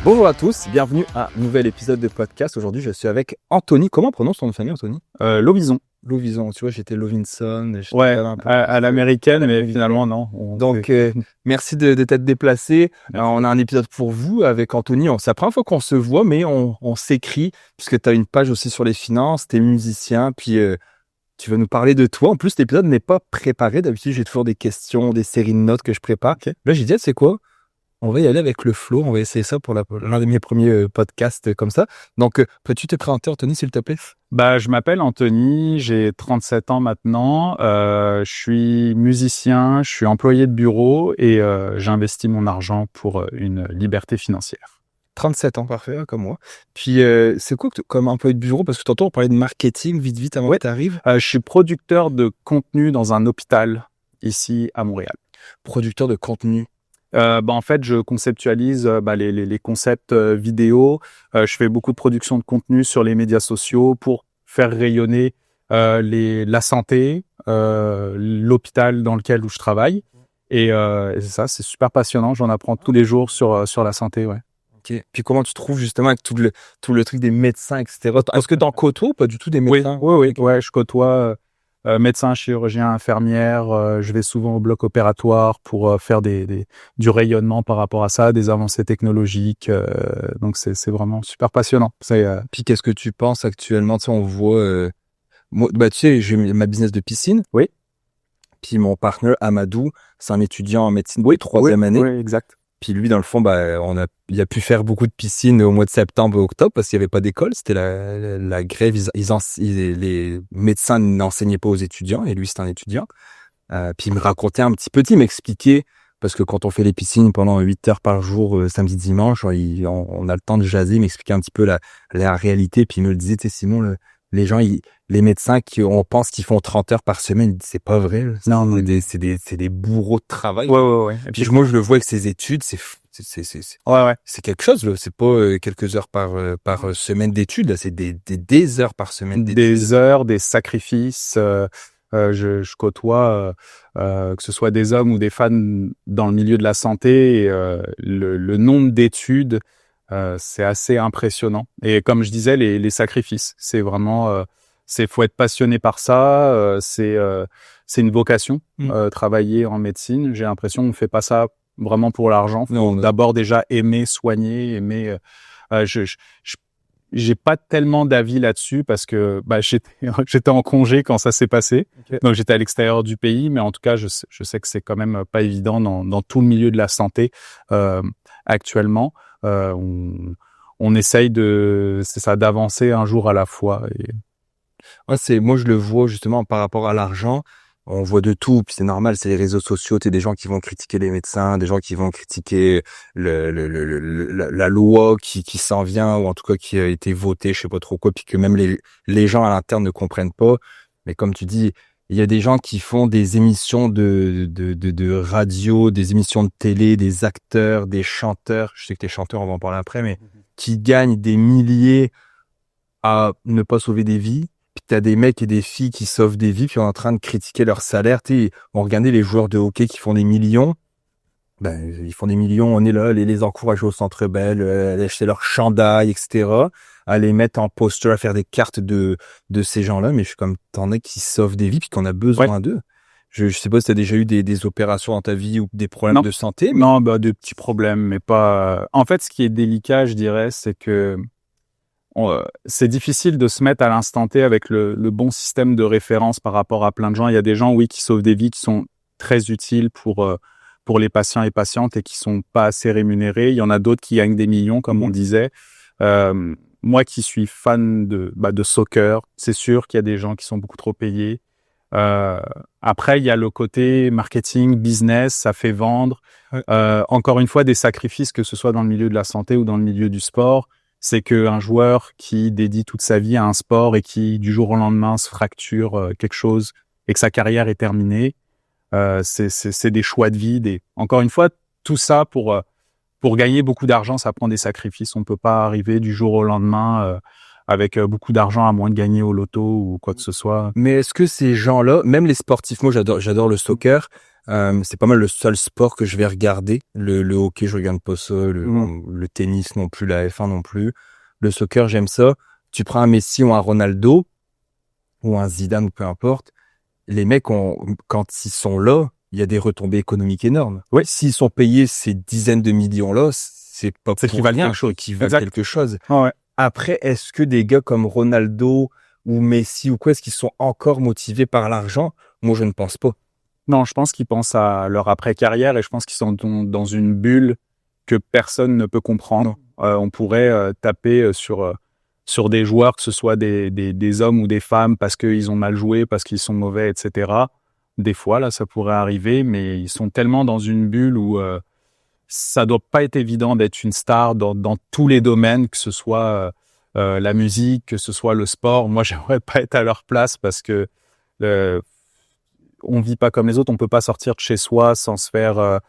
Bonjour à tous, bienvenue à un nouvel épisode de podcast. Aujourd'hui, je suis avec Anthony. Comment on prononce ton nom de famille, Anthony? Lovison. Lovison, tu vois, j'étais Lovinson. Ouais, à l'américaine, mais finalement, non. Donc, merci de t'être déplacé. On a un épisode pour vous avec Anthony. C'est la première fois qu'on se voit, mais on s'écrit, puisque tu as une page aussi sur les finances, tu es musicien, puis tu vas nous parler de toi. En plus, l'épisode n'est pas préparé. D'habitude, j'ai toujours des questions, des séries de notes que je prépare. Okay. Là, j'ai dit, c'est quoi? On va y aller avec le flow. On va essayer ça pour l'un de mes premiers podcasts comme ça. Donc, peux-tu te présenter, Anthony, s'il te plaît? Je m'appelle Anthony, j'ai 37 ans maintenant. Je suis musicien, je suis employé de bureau et j'investis mon argent pour une liberté financière. 37 ans, parfait, comme moi. Puis, c'est quoi comme employé de bureau? Parce que tantôt, on parlait de marketing, vite, avant que tu arrives. Je suis producteur de contenu dans un hôpital ici à Montréal. Producteur de contenu? En fait, je conceptualise les concepts vidéo. Je fais beaucoup de production de contenu sur les médias sociaux pour faire rayonner la santé, l'hôpital dans lequel où je travaille. Et c'est ça, c'est super passionnant. J'en apprends tous les jours sur la santé, ouais. Ok. Puis comment tu trouves justement avec tout le truc des médecins, etc. Est-ce que tu en côtoies ou pas du tout des médecins? Oui. Ouais, je côtoie médecins, chirurgiens, infirmières. Je vais souvent au bloc opératoire pour faire du rayonnement par rapport à ça, des avancées technologiques. Donc c'est vraiment super passionnant. Puis qu'est-ce que tu penses actuellement? Tu sais, on voit, moi, tu sais, j'ai ma business de piscine. Oui. Puis mon partenaire Amadou, c'est un étudiant en médecine de troisième année. Oui, exact. Puis lui, dans le fond, il a pu faire beaucoup de piscines au mois de septembre et octobre parce qu'il n'y avait pas d'école. C'était la grève. Les médecins n'enseignaient pas aux étudiants et lui, c'est un étudiant. Puis il me racontait un petit peu, il m'expliquait, parce que quand on fait les piscines pendant 8 heures par jour, samedi, dimanche, on a le temps de jaser, il m'expliquait un petit peu la réalité. Puis il me le disait, tu sais, Simon, les médecins on pense qu'ils font 30 heures par semaine, c'est pas vrai. Non, c'est des bourreaux de travail. Ouais. Et puis moi, je le vois avec ses études, c'est quelque chose, là. C'est pas quelques heures par semaine d'études, là. C'est des heures par semaine d'études. Des heures, des sacrifices. Je côtoie, que ce soit des hommes ou des femmes dans le milieu de la santé, et, le nombre d'études, c'est assez impressionnant. Et comme je disais, les sacrifices, c'est vraiment, faut être passionné par ça. C'est une vocation, travailler en médecine. J'ai l'impression qu'on ne fait pas ça vraiment pour l'argent. Faut d'abord déjà aimer soigner, j'ai pas tellement d'avis là-dessus parce que j'étais en congé quand ça s'est passé. Okay. Donc j'étais à l'extérieur du pays, mais en tout cas je sais que c'est quand même pas évident dans tout le milieu de la santé actuellement. On essaye d'avancer un jour à la fois. Et... Ouais, moi je le vois justement par rapport à l'argent. On voit de tout, puis c'est normal, c'est les réseaux sociaux, tu sais, des gens qui vont critiquer les médecins, des gens qui vont critiquer la loi qui s'en vient, ou en tout cas qui a été votée, je sais pas trop quoi, puis que même les gens à l'interne ne comprennent pas. Mais comme tu dis, il y a des gens qui font des émissions de radio, des émissions de télé, des acteurs, des chanteurs, je sais que t'es chanteur, on va en parler après, mais qui gagnent des milliers à ne pas sauver des vies. Puis t'as des mecs et des filles qui sauvent des vies, puis on est en train de critiquer leur salaire. Tu sais, on regardait les joueurs de hockey qui font des millions. Ils font des millions, on est là, les encourager au Centre Bell, acheter leur chandail, etc. À les mettre en poster, à faire des cartes de ces gens-là. Mais je suis comme, t'en as qui sauvent des vies, puis qu'on a besoin d'eux. Je sais pas si t'as déjà eu des opérations dans ta vie ou des problèmes de santé. Mais... Non, des petits problèmes, mais pas... En fait, ce qui est délicat, je dirais, c'est que c'est difficile de se mettre à l'instant T avec le bon système de référence par rapport à plein de gens. Il y a des gens, oui, qui sauvent des vies, qui sont très utiles pour les patients et patientes et qui sont pas assez rémunérés. Il y en a d'autres qui gagnent des millions, comme on disait. Moi qui suis fan de soccer, c'est sûr qu'il y a des gens qui sont beaucoup trop payés. Après, il y a le côté marketing, business, ça fait vendre. Encore une fois, des sacrifices, que ce soit dans le milieu de la santé ou dans le milieu du sport. C'est qu'un joueur qui dédie toute sa vie à un sport et qui, du jour au lendemain, se fracture quelque chose et que sa carrière est terminée, c'est des choix de vie. Encore une fois, tout ça, pour gagner beaucoup d'argent, ça prend des sacrifices. On ne peut pas arriver du jour au lendemain avec beaucoup d'argent à moins de gagner au loto ou quoi que ce soit. Mais est-ce que ces gens-là, même les sportifs, moi j'adore le soccer, C'est pas mal le seul sport que je vais regarder. Le hockey, je regarde pas ça. Le tennis non plus, la F1 non plus. Le soccer, j'aime ça. Tu prends un Messi ou un Ronaldo ou un Zidane ou peu importe. Les mecs, quand ils sont là, il y a des retombées économiques énormes. Oui. S'ils sont payés ces dizaines de millions-là, c'est pas C'est qu'ils valent rien, quelque chose. qui valent Exact. quelque chose. Ouais. Après, est-ce que des gars comme Ronaldo ou Messi ou quoi, est-ce qu'ils sont encore motivés par l'argent? Moi, je ne pense pas. Non, je pense qu'ils pensent à leur après-carrière et je pense qu'ils sont dans une bulle que personne ne peut comprendre. On pourrait taper sur des joueurs, que ce soit des hommes ou des femmes, parce qu'ils ont mal joué, parce qu'ils sont mauvais, etc. Des fois, là, ça pourrait arriver, mais ils sont tellement dans une bulle où ça doit pas être évident d'être une star dans tous les domaines, que ce soit la musique, que ce soit le sport. Moi, j'aimerais pas être à leur place parce que on vit pas comme les autres, on peut pas sortir de chez soi sans se faire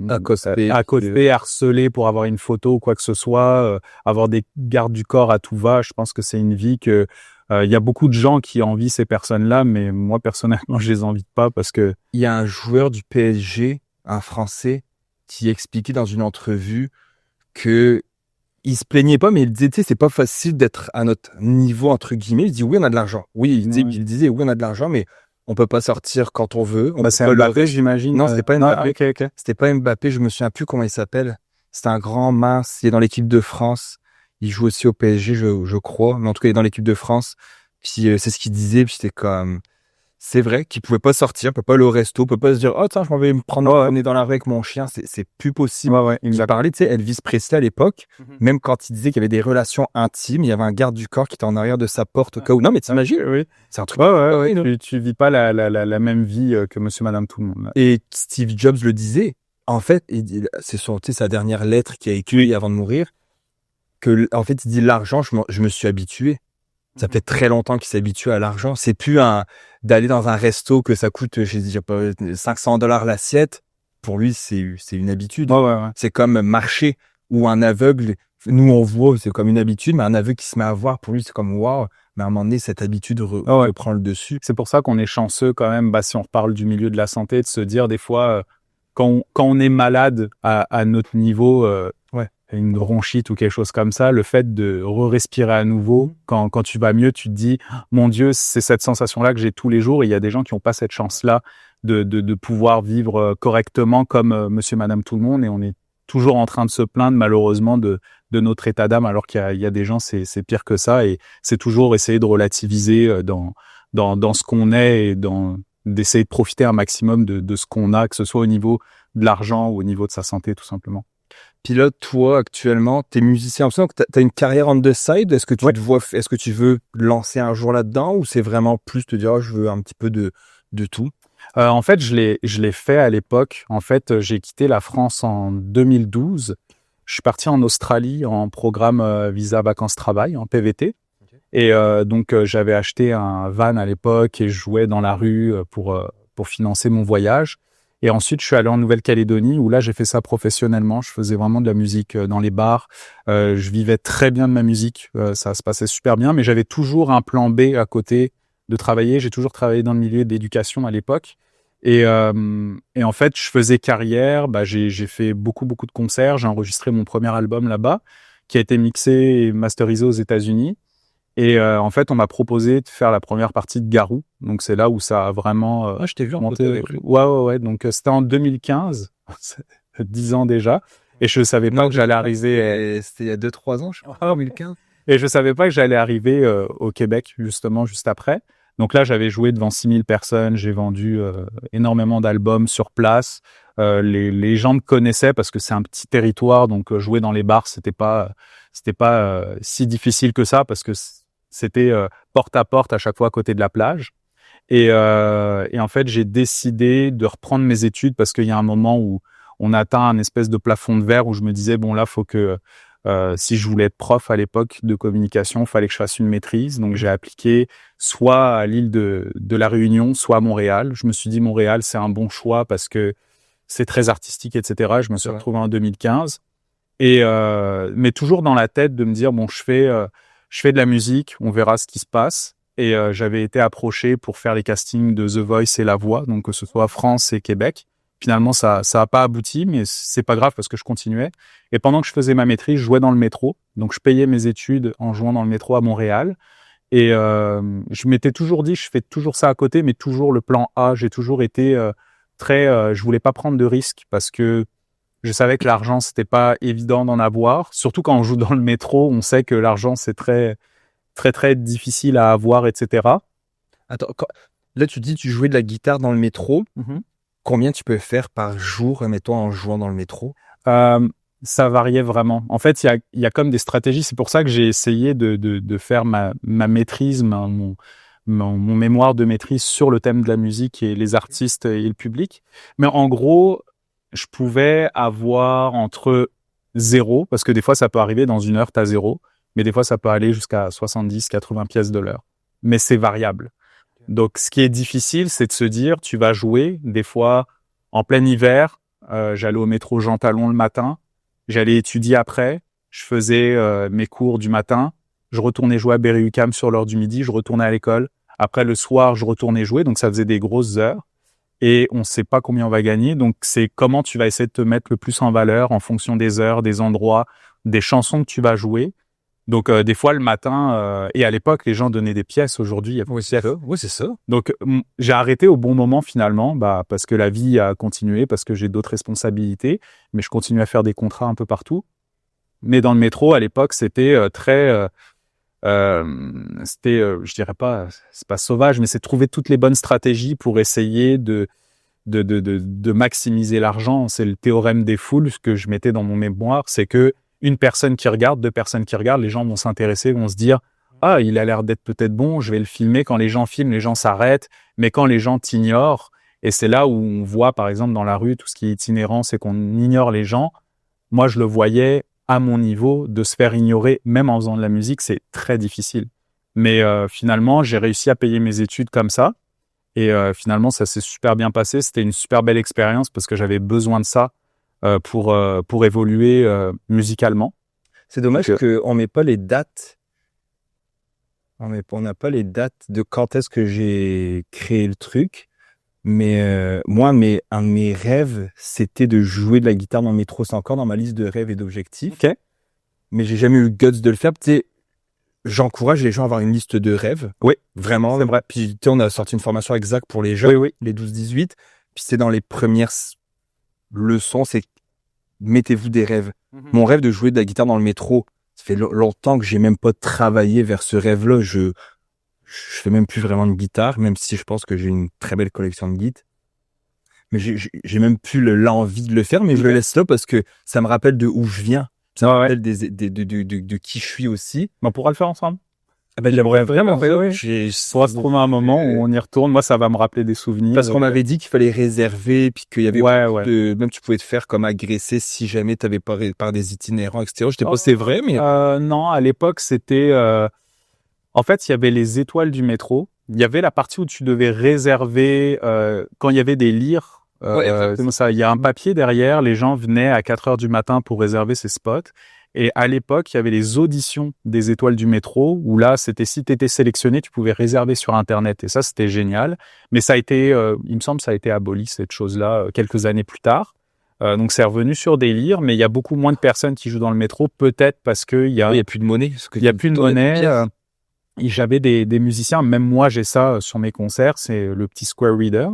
accoster, harceler pour avoir une photo ou quoi que ce soit, avoir des gardes du corps à tout va. Je pense que c'est une vie que il y a beaucoup de gens qui envient ces personnes-là, mais moi personnellement, je les envie pas parce que il y a un joueur du PSG, un Français, qui expliquait dans une entrevue que il se plaignait pas, mais il disait, tu sais, c'est pas facile d'être à notre niveau, entre guillemets. Il dit, oui, on a de l'argent. Oui, il disait, oui, on a de l'argent, mais on peut pas sortir quand on veut. c'est Mbappé, j'imagine. Non, c'était pas Mbappé. Okay. C'était pas Mbappé, je me souviens plus comment il s'appelle. C'était un grand mince, il est dans l'équipe de France. Il joue aussi au PSG, je crois. Mais en tout cas, il est dans l'équipe de France. Puis c'est ce qu'il disait, puis c'était comme... C'est vrai qu'il pouvait pas sortir, peut pas aller au resto, peut pas se dire, oh, tiens, je m'en vais me prendre on est dans la rue avec mon chien. C'est plus possible. Il parlait, tu sais, Elvis Presley à l'époque, même quand il disait qu'il y avait des relations intimes, il y avait un garde du corps qui était en arrière de sa porte au cas où. Non, mais t'imagines? Oui. C'est un truc. Tu vis pas la même vie que monsieur, madame, tout le monde. Là. Et Steve Jobs le disait. En fait, c'est sa dernière lettre qu'il a écrite avant de mourir, que, en fait, il dit l'argent, je me suis habitué. Ça fait très longtemps qu'il s'habitue à l'argent. C'est plus d'aller dans un resto que ça coûte, je sais pas, $500 l'assiette. Pour lui, c'est une habitude. C'est comme marcher ou un aveugle. Nous, on voit, c'est comme une habitude, mais un aveugle qui se met à voir, pour lui, c'est comme waouh. Mais à un moment donné, cette habitude reprend le dessus. C'est pour ça qu'on est chanceux quand même, si on reparle du milieu de la santé, de se dire des fois, quand on est malade à notre niveau, une bronchite ou quelque chose comme ça, le fait de respirer à nouveau, quand tu vas mieux, tu te dis, mon Dieu, c'est cette sensation-là que j'ai tous les jours. Et il y a des gens qui n'ont pas cette chance-là de pouvoir vivre correctement comme monsieur, madame, tout le monde. Et on est toujours en train de se plaindre, malheureusement, de notre état d'âme, alors qu'il y a des gens, c'est pire que ça. Et c'est toujours essayer de relativiser dans ce qu'on est et d'essayer de profiter un maximum de ce qu'on a, que ce soit au niveau de l'argent ou au niveau de sa santé, tout simplement. Puis là, toi, actuellement, t'es musicien. Donc, t'as une carrière on the side. Est-ce que tu te vois, est-ce que tu veux lancer un jour là-dedans ou c'est vraiment plus te dire, je veux un petit peu de tout? En fait, je l'ai fait à l'époque. En fait, j'ai quitté la France en 2012. Je suis parti en Australie en programme visa vacances-travail, en PVT. Okay. Et donc, j'avais acheté un van à l'époque et je jouais dans la rue pour financer mon voyage. Et ensuite, je suis allé en Nouvelle-Calédonie où là, j'ai fait ça professionnellement. Je faisais vraiment de la musique dans les bars. Je vivais très bien de ma musique. Ça se passait super bien, mais j'avais toujours un plan B à côté de travailler. J'ai toujours travaillé dans le milieu de l'éducation à l'époque. Et en fait, je faisais carrière. J'ai fait beaucoup de concerts. J'ai enregistré mon premier album là-bas, qui a été mixé et masterisé aux États-Unis. Et en fait, on m'a proposé de faire la première partie de Garou. Donc, c'est là où ça a vraiment je t'ai vu monté avec lui. Ouais. Donc, c'était en 2015, 10 ans déjà. Et je savais pas que j'allais arriver... C'était il y a 2-3 ans, je crois, 2015. Et je savais pas que j'allais arriver au Québec, justement, juste après. Donc là, j'avais joué devant 6000 personnes. J'ai vendu énormément d'albums sur place. Les gens me connaissaient parce que c'est un petit territoire. Donc, jouer dans les bars, c'était pas si difficile que ça parce que c'était porte à porte à chaque fois à côté de la plage. Et en fait, j'ai décidé de reprendre mes études parce qu'il y a un moment où on atteint un espèce de plafond de verre où je me disais, bon là, faut que si je voulais être prof à l'époque de communication, il fallait que je fasse une maîtrise. Donc, j'ai appliqué soit à l'île de la Réunion, soit à Montréal. Je me suis dit, Montréal, c'est un bon choix parce que c'est très artistique, etc. Je me suis retrouvé en 2015. Mais toujours dans la tête de me dire, bon, je fais de la musique, on verra ce qui se passe. et j'avais été approché pour faire les castings de The Voice et La Voix, donc que ce soit France et Québec. Finalement, ça a pas abouti, mais c'est pas grave parce que je continuais. Et pendant que je faisais ma maîtrise, je jouais dans le métro. Donc, je payais mes études en jouant dans le métro à Montréal. Et je m'étais toujours dit, je fais toujours ça à côté, mais toujours le plan A. J'ai toujours été je voulais pas prendre de risques parce que je savais que l'argent, c'était pas évident d'en avoir. Surtout quand on joue dans le métro, on sait que l'argent, c'est très, très, très difficile à avoir, etc. Attends, là, tu dis, tu jouais de la guitare dans le métro. Mm-hmm. Combien tu peux faire par jour, mettons, en jouant dans le métro? Ça variait vraiment. En fait, il y a comme des stratégies. C'est pour ça que j'ai essayé de faire ma maîtrise, mon mémoire de maîtrise sur le thème de la musique et les artistes et le public. Mais en gros, je pouvais avoir entre 0, parce que des fois, ça peut arriver dans une heure, t'as 0, mais des fois, ça peut aller jusqu'à 70, 80 pièces de l'heure. Mais c'est variable. Donc, ce qui est difficile, c'est de se dire, tu vas jouer, des fois, en plein hiver, j'allais au métro Jean Talon le matin, j'allais étudier après, je faisais mes cours du matin, je retournais jouer à Berry-UQAM sur l'heure du midi, je retournais à l'école. Après, le soir, je retournais jouer, donc ça faisait des grosses heures. Et on ne sait pas combien on va gagner, donc c'est comment tu vas essayer de te mettre le plus en valeur en fonction des heures, des endroits, des chansons que tu vas jouer. Donc des fois le matin, et à l'époque les gens donnaient des pièces, aujourd'hui il y a Oui, c'est ça. Oui, c'est ça. donc j'ai arrêté au bon moment finalement, parce que la vie a continué, parce que j'ai d'autres responsabilités, mais je continue à faire des contrats un peu partout. Mais dans le métro à l'époque c'était je dirais pas, c'est pas sauvage, mais c'est trouver toutes les bonnes stratégies pour essayer de maximiser l'argent. C'est le théorème des foules, ce que je mettais dans mon mémoire, c'est que une personne qui regarde, deux personnes qui regardent, les gens vont s'intéresser, vont se dire « Ah, il a l'air d'être peut-être bon, je vais le filmer. » Quand les gens filment, les gens s'arrêtent. Mais quand les gens t'ignorent, et c'est là où on voit, par exemple, dans la rue, tout ce qui est itinérant, c'est qu'on ignore les gens. Moi, je le voyais à mon niveau, de se faire ignorer, même en faisant de la musique, c'est très difficile. Mais finalement, j'ai réussi à payer mes études comme ça. Et finalement, ça s'est super bien passé. C'était une super belle expérience parce que j'avais besoin de ça pour évoluer musicalement. C'est dommage qu'on met pas les dates. On n'a pas les dates de quand est-ce que j'ai créé le truc. Mais moi, un de mes rêves, c'était de jouer de la guitare dans le métro. C'est encore dans ma liste de rêves et d'objectifs. Okay. Mais j'ai jamais eu le guts de le faire. Tu sais, j'encourage les gens à avoir une liste de rêves. Oui, vraiment. C'est vrai. Puis tu sais, on a sorti une formation exacte pour les jeunes, oui. Les 12-18. Puis c'est dans les premières leçons, c'est mettez-vous des rêves. Mon rêve de jouer de la guitare dans le métro, ça fait longtemps que j'ai même pas travaillé vers ce rêve-là. Je fais même plus vraiment de guitare, même si je pense que j'ai une très belle collection de guitares. Mais j'ai même plus l'envie de le faire, mais je le laisse là parce que ça me rappelle de où je viens. Ça me rappelle de qui je suis aussi. On pourra le faire ensemble. Ah ben, j'aimerais vraiment. Oui. On va se trouver un moment où on y retourne. Moi, ça va me rappeler des souvenirs. Parce qu'on m'avait dit qu'il fallait réserver, puis qu'il y avait même tu pouvais te faire comme agresser si jamais tu avais par des itinérants, etc. Je sais pas si c'est vrai, mais non, à l'époque, c'était en fait, il y avait les étoiles du métro. Il y avait la partie où tu devais réserver quand il y avait des lyres. Ça, il y a un papier derrière. Les gens venaient à 4 heures du matin pour réserver ces spots. Et à l'époque, il y avait les auditions des étoiles du métro où là, c'était si tu étais sélectionné, tu pouvais réserver sur Internet. Et ça, c'était génial. Mais ça a été, il me semble, ça a été aboli cette chose-là quelques années plus tard. Donc c'est revenu sur des lyres, mais il y a beaucoup moins de personnes qui jouent dans le métro, peut-être parce que il y a plus de monnaie. Il y a plus de monnaie. J'avais des musiciens, même moi j'ai ça sur mes concerts, c'est le petit Square Reader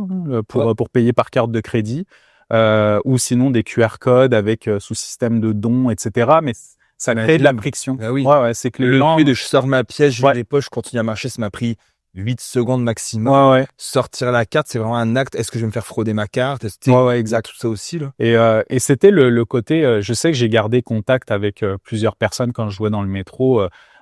pour payer par carte de crédit, ou sinon des QR codes avec sous système de dons, etc. Mais ça crée de la friction. Ah oui. Ouais, c'est que le fait de je sors ma pièce, j'ai les poches, je continue à marcher, ça m'a pris 8 secondes maximum. Ouais. Sortir la carte, c'est vraiment un acte. Est-ce que je vais me faire frauder ma carte? Ouais, exact. Tout ça aussi, là. Et c'était le côté, je sais que j'ai gardé contact avec plusieurs personnes quand je jouais dans le métro,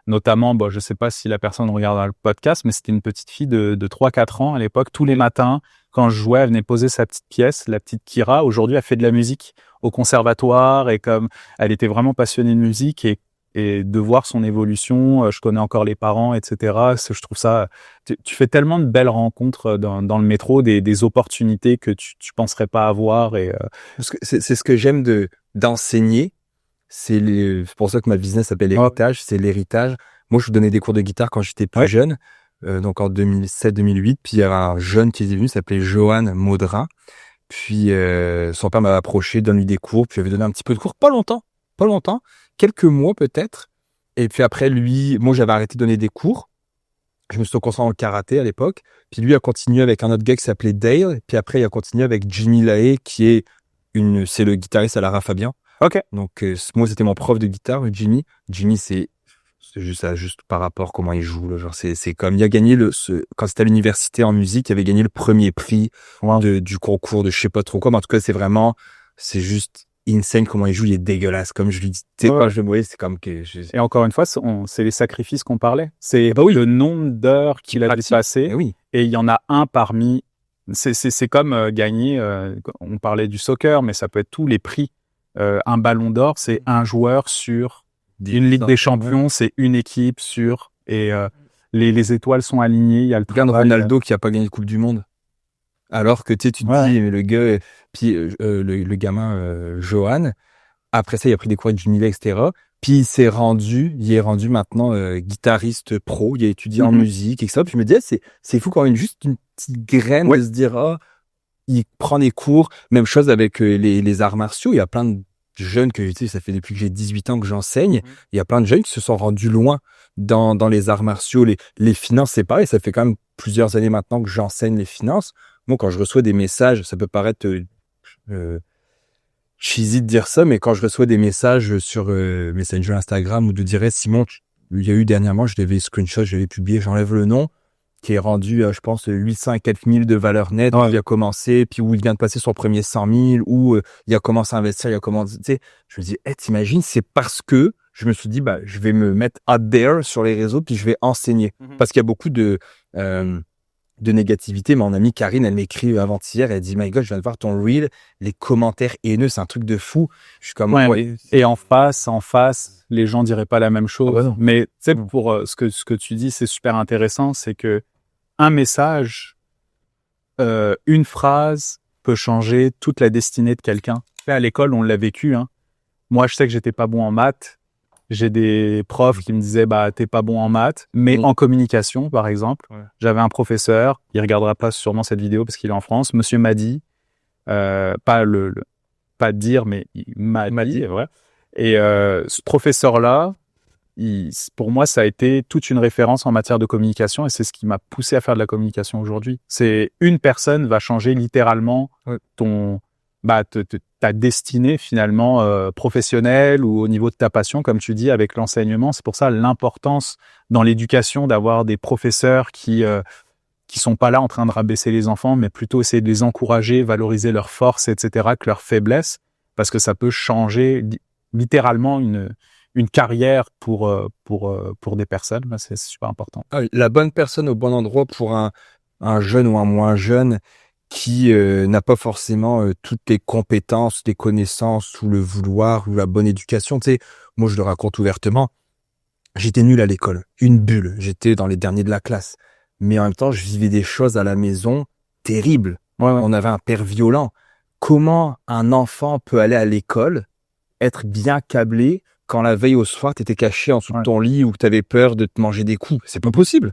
notamment, je sais pas si la personne regarde le podcast, mais c'était une petite fille de 3-4 ans à l'époque. Tous les matins, quand je jouais, elle venait poser sa petite pièce, la petite Kira. Aujourd'hui, elle fait de la musique au conservatoire et comme elle était vraiment passionnée de musique et de voir son évolution, je connais encore les parents, etc. Je trouve ça, tu fais tellement de belles rencontres dans le métro, des opportunités que tu penserais pas avoir. Parce que c'est ce que j'aime d'enseigner. C'est pour ça que ma business s'appelle Héritage, c'est l'héritage. Moi, je donnais des cours de guitare quand j'étais plus jeune. donc en 2007-2008. Puis il y avait un jeune qui est venu, s'appelait Johan Maudrin. Puis son père m'avait approché, donné des cours, puis j'avais donné un petit peu de cours, pas longtemps, quelques mois peut-être. Et puis après lui, moi j'avais arrêté de donner des cours. Je me suis concentré dans le karaté à l'époque. Puis lui a continué avec un autre gars qui s'appelait Dale. Puis après il a continué avec Jimmy Lahaye c'est le guitariste à Lara Fabian. Ok. Donc moi c'était mon prof de guitare, Jimmy. Jimmy c'est juste ça, juste par rapport à comment il joue. Là. Genre c'est comme il a gagné quand c'était à l'université en musique, il avait gagné le premier prix du concours de je sais pas trop quoi. Mais en tout cas c'est juste insane comment il joue. Il est dégueulasse. Comme je lui dis, tu sais quand je le voyais, c'est comme que. Et encore une fois, c'est les sacrifices qu'on parlait. C'est le nombre d'heures qu'il a dépassé. Oui. Et il y en a un parmi. C'est comme gagner. On parlait du soccer, mais ça peut être tous les prix. Un ballon d'or, c'est un joueur sur une Ligue des Champions, c'est une équipe sur. Et les étoiles sont alignées. Il y a le Regarde Ronaldo qui a pas gagné de Coupe du Monde. Alors que tu te dis, mais le gars, puis le gamin Johan, après ça, il a pris des cours de Jimmy Lahaye, etc. Puis il est rendu maintenant guitariste pro. Il a étudié en musique, etc. Puis je me disais, c'est fou quand même juste une petite graine de se dire, il prend des cours. Même chose avec les arts martiaux. Il y a plein de jeunes que, tu sais, ça fait depuis que j'ai 18 ans que j'enseigne. Il y a plein de jeunes qui se sont rendus loin dans les arts martiaux. Les finances, c'est pareil. Ça fait quand même plusieurs années maintenant que j'enseigne les finances. Moi, quand je reçois des messages, ça peut paraître cheesy de dire ça, mais quand je reçois des messages sur Messenger, Instagram ou de dire Simon, il y a eu dernièrement, je l'avais screenshot, je l'avais publié, j'enlève le nom, qui est rendu, je pense, 800 et quelques mille de valeur nette, où il a commencé, puis où il vient de passer son premier 100 000, où il a commencé à investir, tu sais, je me dis, t'imagines, c'est parce que je me suis dit, je vais me mettre out there sur les réseaux, puis je vais enseigner. Parce qu'il y a beaucoup de négativité. Mon amie Karine, elle m'écrit avant-hier, elle dit, my God, je viens de voir ton reel, les commentaires haineux, c'est un truc de fou. Je suis comme, Et en face, les gens diraient pas la même chose. Mais tu sais, pour ce que tu dis, c'est super intéressant, c'est que un message, une phrase peut changer toute la destinée de quelqu'un. À l'école, on l'a vécu, hein. Moi, je sais que j'étais pas bon en maths. J'ai des profs qui me disaient, t'es pas bon en maths, mais en communication, par exemple. J'avais un professeur, il regardera pas sûrement cette vidéo parce qu'il est en France, Monsieur Madi, pas dire, mais il m'a dit, vrai. Et ce professeur-là, pour moi, ça a été toute une référence en matière de communication et c'est ce qui m'a poussé à faire de la communication aujourd'hui. C'est une personne va changer littéralement ta destinée finalement professionnelle ou au niveau de ta passion, comme tu dis, avec l'enseignement. C'est pour ça l'importance dans l'éducation d'avoir des professeurs qui sont pas là en train de rabaisser les enfants, mais plutôt essayer de les encourager, valoriser leurs forces, etc., que leurs faiblesses, parce que ça peut changer littéralement une carrière pour des personnes. C'est super important. La bonne personne au bon endroit pour un jeune ou un moins jeune qui n'a pas forcément toutes les compétences, les connaissances ou le vouloir ou la bonne éducation. Tu sais, moi, je le raconte ouvertement. J'étais nul à l'école, une bulle. J'étais dans les derniers de la classe. Mais en même temps, je vivais des choses à la maison terribles. On avait un père violent. Comment un enfant peut aller à l'école, être bien câblé, quand la veille au soir, t'étais caché en dessous de ton lit ou que t'avais peur de te manger des coups? C'est pas possible.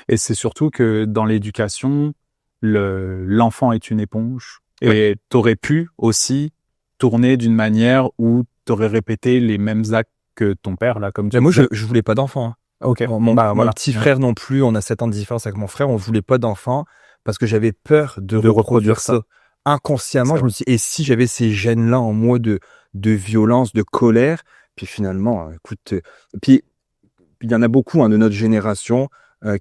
Et c'est surtout que dans l'éducation, l'enfant est une éponge. Et t'aurais pu aussi tourner d'une manière où t'aurais répété les mêmes actes que ton père, là, comme tu moi, je voulais pas d'enfant. Hein. Ok. Mon petit frère non plus, on a 7 ans de différence avec mon frère, on voulait pas d'enfant parce que j'avais peur de reproduire ça. Inconsciemment, je me suis dit, et si j'avais ces gènes-là en moi de violence, de colère, puis finalement, écoute, puis il y en a beaucoup de notre génération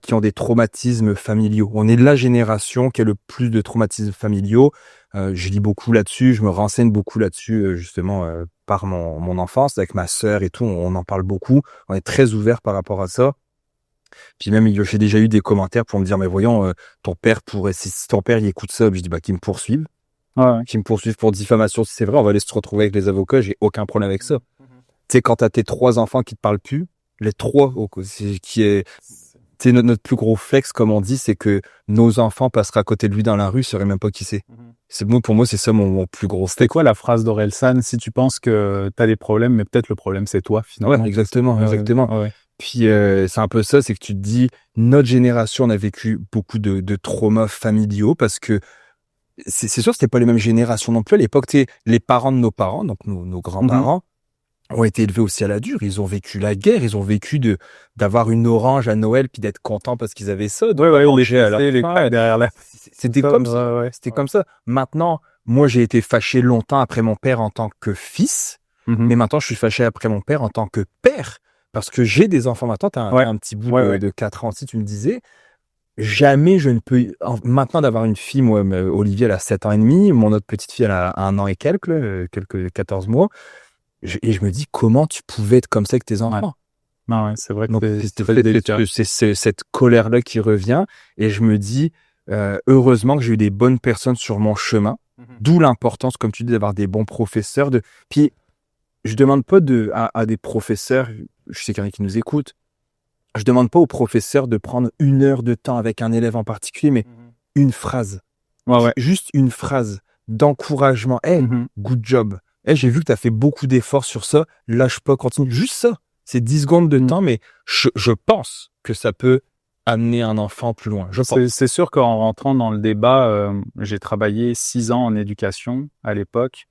qui ont des traumatismes familiaux. On est la génération qui a le plus de traumatismes familiaux. Je lis beaucoup là-dessus, je me renseigne beaucoup là-dessus, justement, par mon enfance, avec ma sœur et tout, on en parle beaucoup. On est très ouvert par rapport à ça. Puis même, j'ai déjà eu des commentaires pour me dire, mais voyons, si ton père, il écoute ça, puis je dis, qu'il me poursuive. Qui me poursuivent pour diffamation, si c'est vrai, on va aller se retrouver avec les avocats, j'ai aucun problème avec ça. Tu sais, quand t'as tes 3 enfants qui te parlent plus, les 3, notre plus gros flex, comme on dit, c'est que nos enfants passeraient à côté de lui dans la rue, ils sauraient même pas qui c'est. Pour moi, c'est ça mon plus gros flex. C'était quoi la phrase d'Orelsan? Si tu penses que t'as des problèmes, mais peut-être le problème c'est toi, finalement. Ouais, exactement. Puis c'est un peu ça, c'est que tu te dis, notre génération, on a vécu beaucoup de traumas familiaux parce que c'est sûr, c'était pas les mêmes générations non plus. À l'époque, les parents de nos parents, donc nos grands-parents, ont été élevés aussi à la dure. Ils ont vécu la guerre, ils ont vécu d'avoir une orange à Noël puis d'être contents parce qu'ils avaient ça. Ouais, on Manger à leur les faim. crêpes derrière la. C'était comme ça. C'était comme ça. Maintenant, moi, j'ai été fâché longtemps après mon père en tant que fils, mais maintenant, je suis fâché après mon père en tant que père. Parce que j'ai des enfants maintenant, t'as un petit bout de 4 ans, si tu me disais. Jamais je ne peux... Maintenant d'avoir une fille, moi, Olivier, elle a 7 ans et demi, mon autre petite fille, elle a 1 an et quelques, quelques 14 mois. Et je me dis, comment tu pouvais être comme ça avec tes enfants? Non, c'est vrai que Donc, c'est cette colère-là qui revient. Et je me dis, heureusement que j'ai eu des bonnes personnes sur mon chemin. D'où l'importance, comme tu dis, d'avoir des bons professeurs. Puis, je demande pas à des professeurs, je sais qu'il y en a qui nous écoutent, je demande pas aux professeurs de prendre 1 heure de temps avec un élève en particulier, mais une phrase. Juste une phrase d'encouragement. Hey, good job. Hey, j'ai vu que tu as fait beaucoup d'efforts sur ça. Lâche pas, continue. Juste ça. C'est 10 secondes de temps, mais je pense que ça peut amener un enfant plus loin. C'est sûr qu'en rentrant dans le débat, j'ai travaillé 6 ans en éducation à l'époque.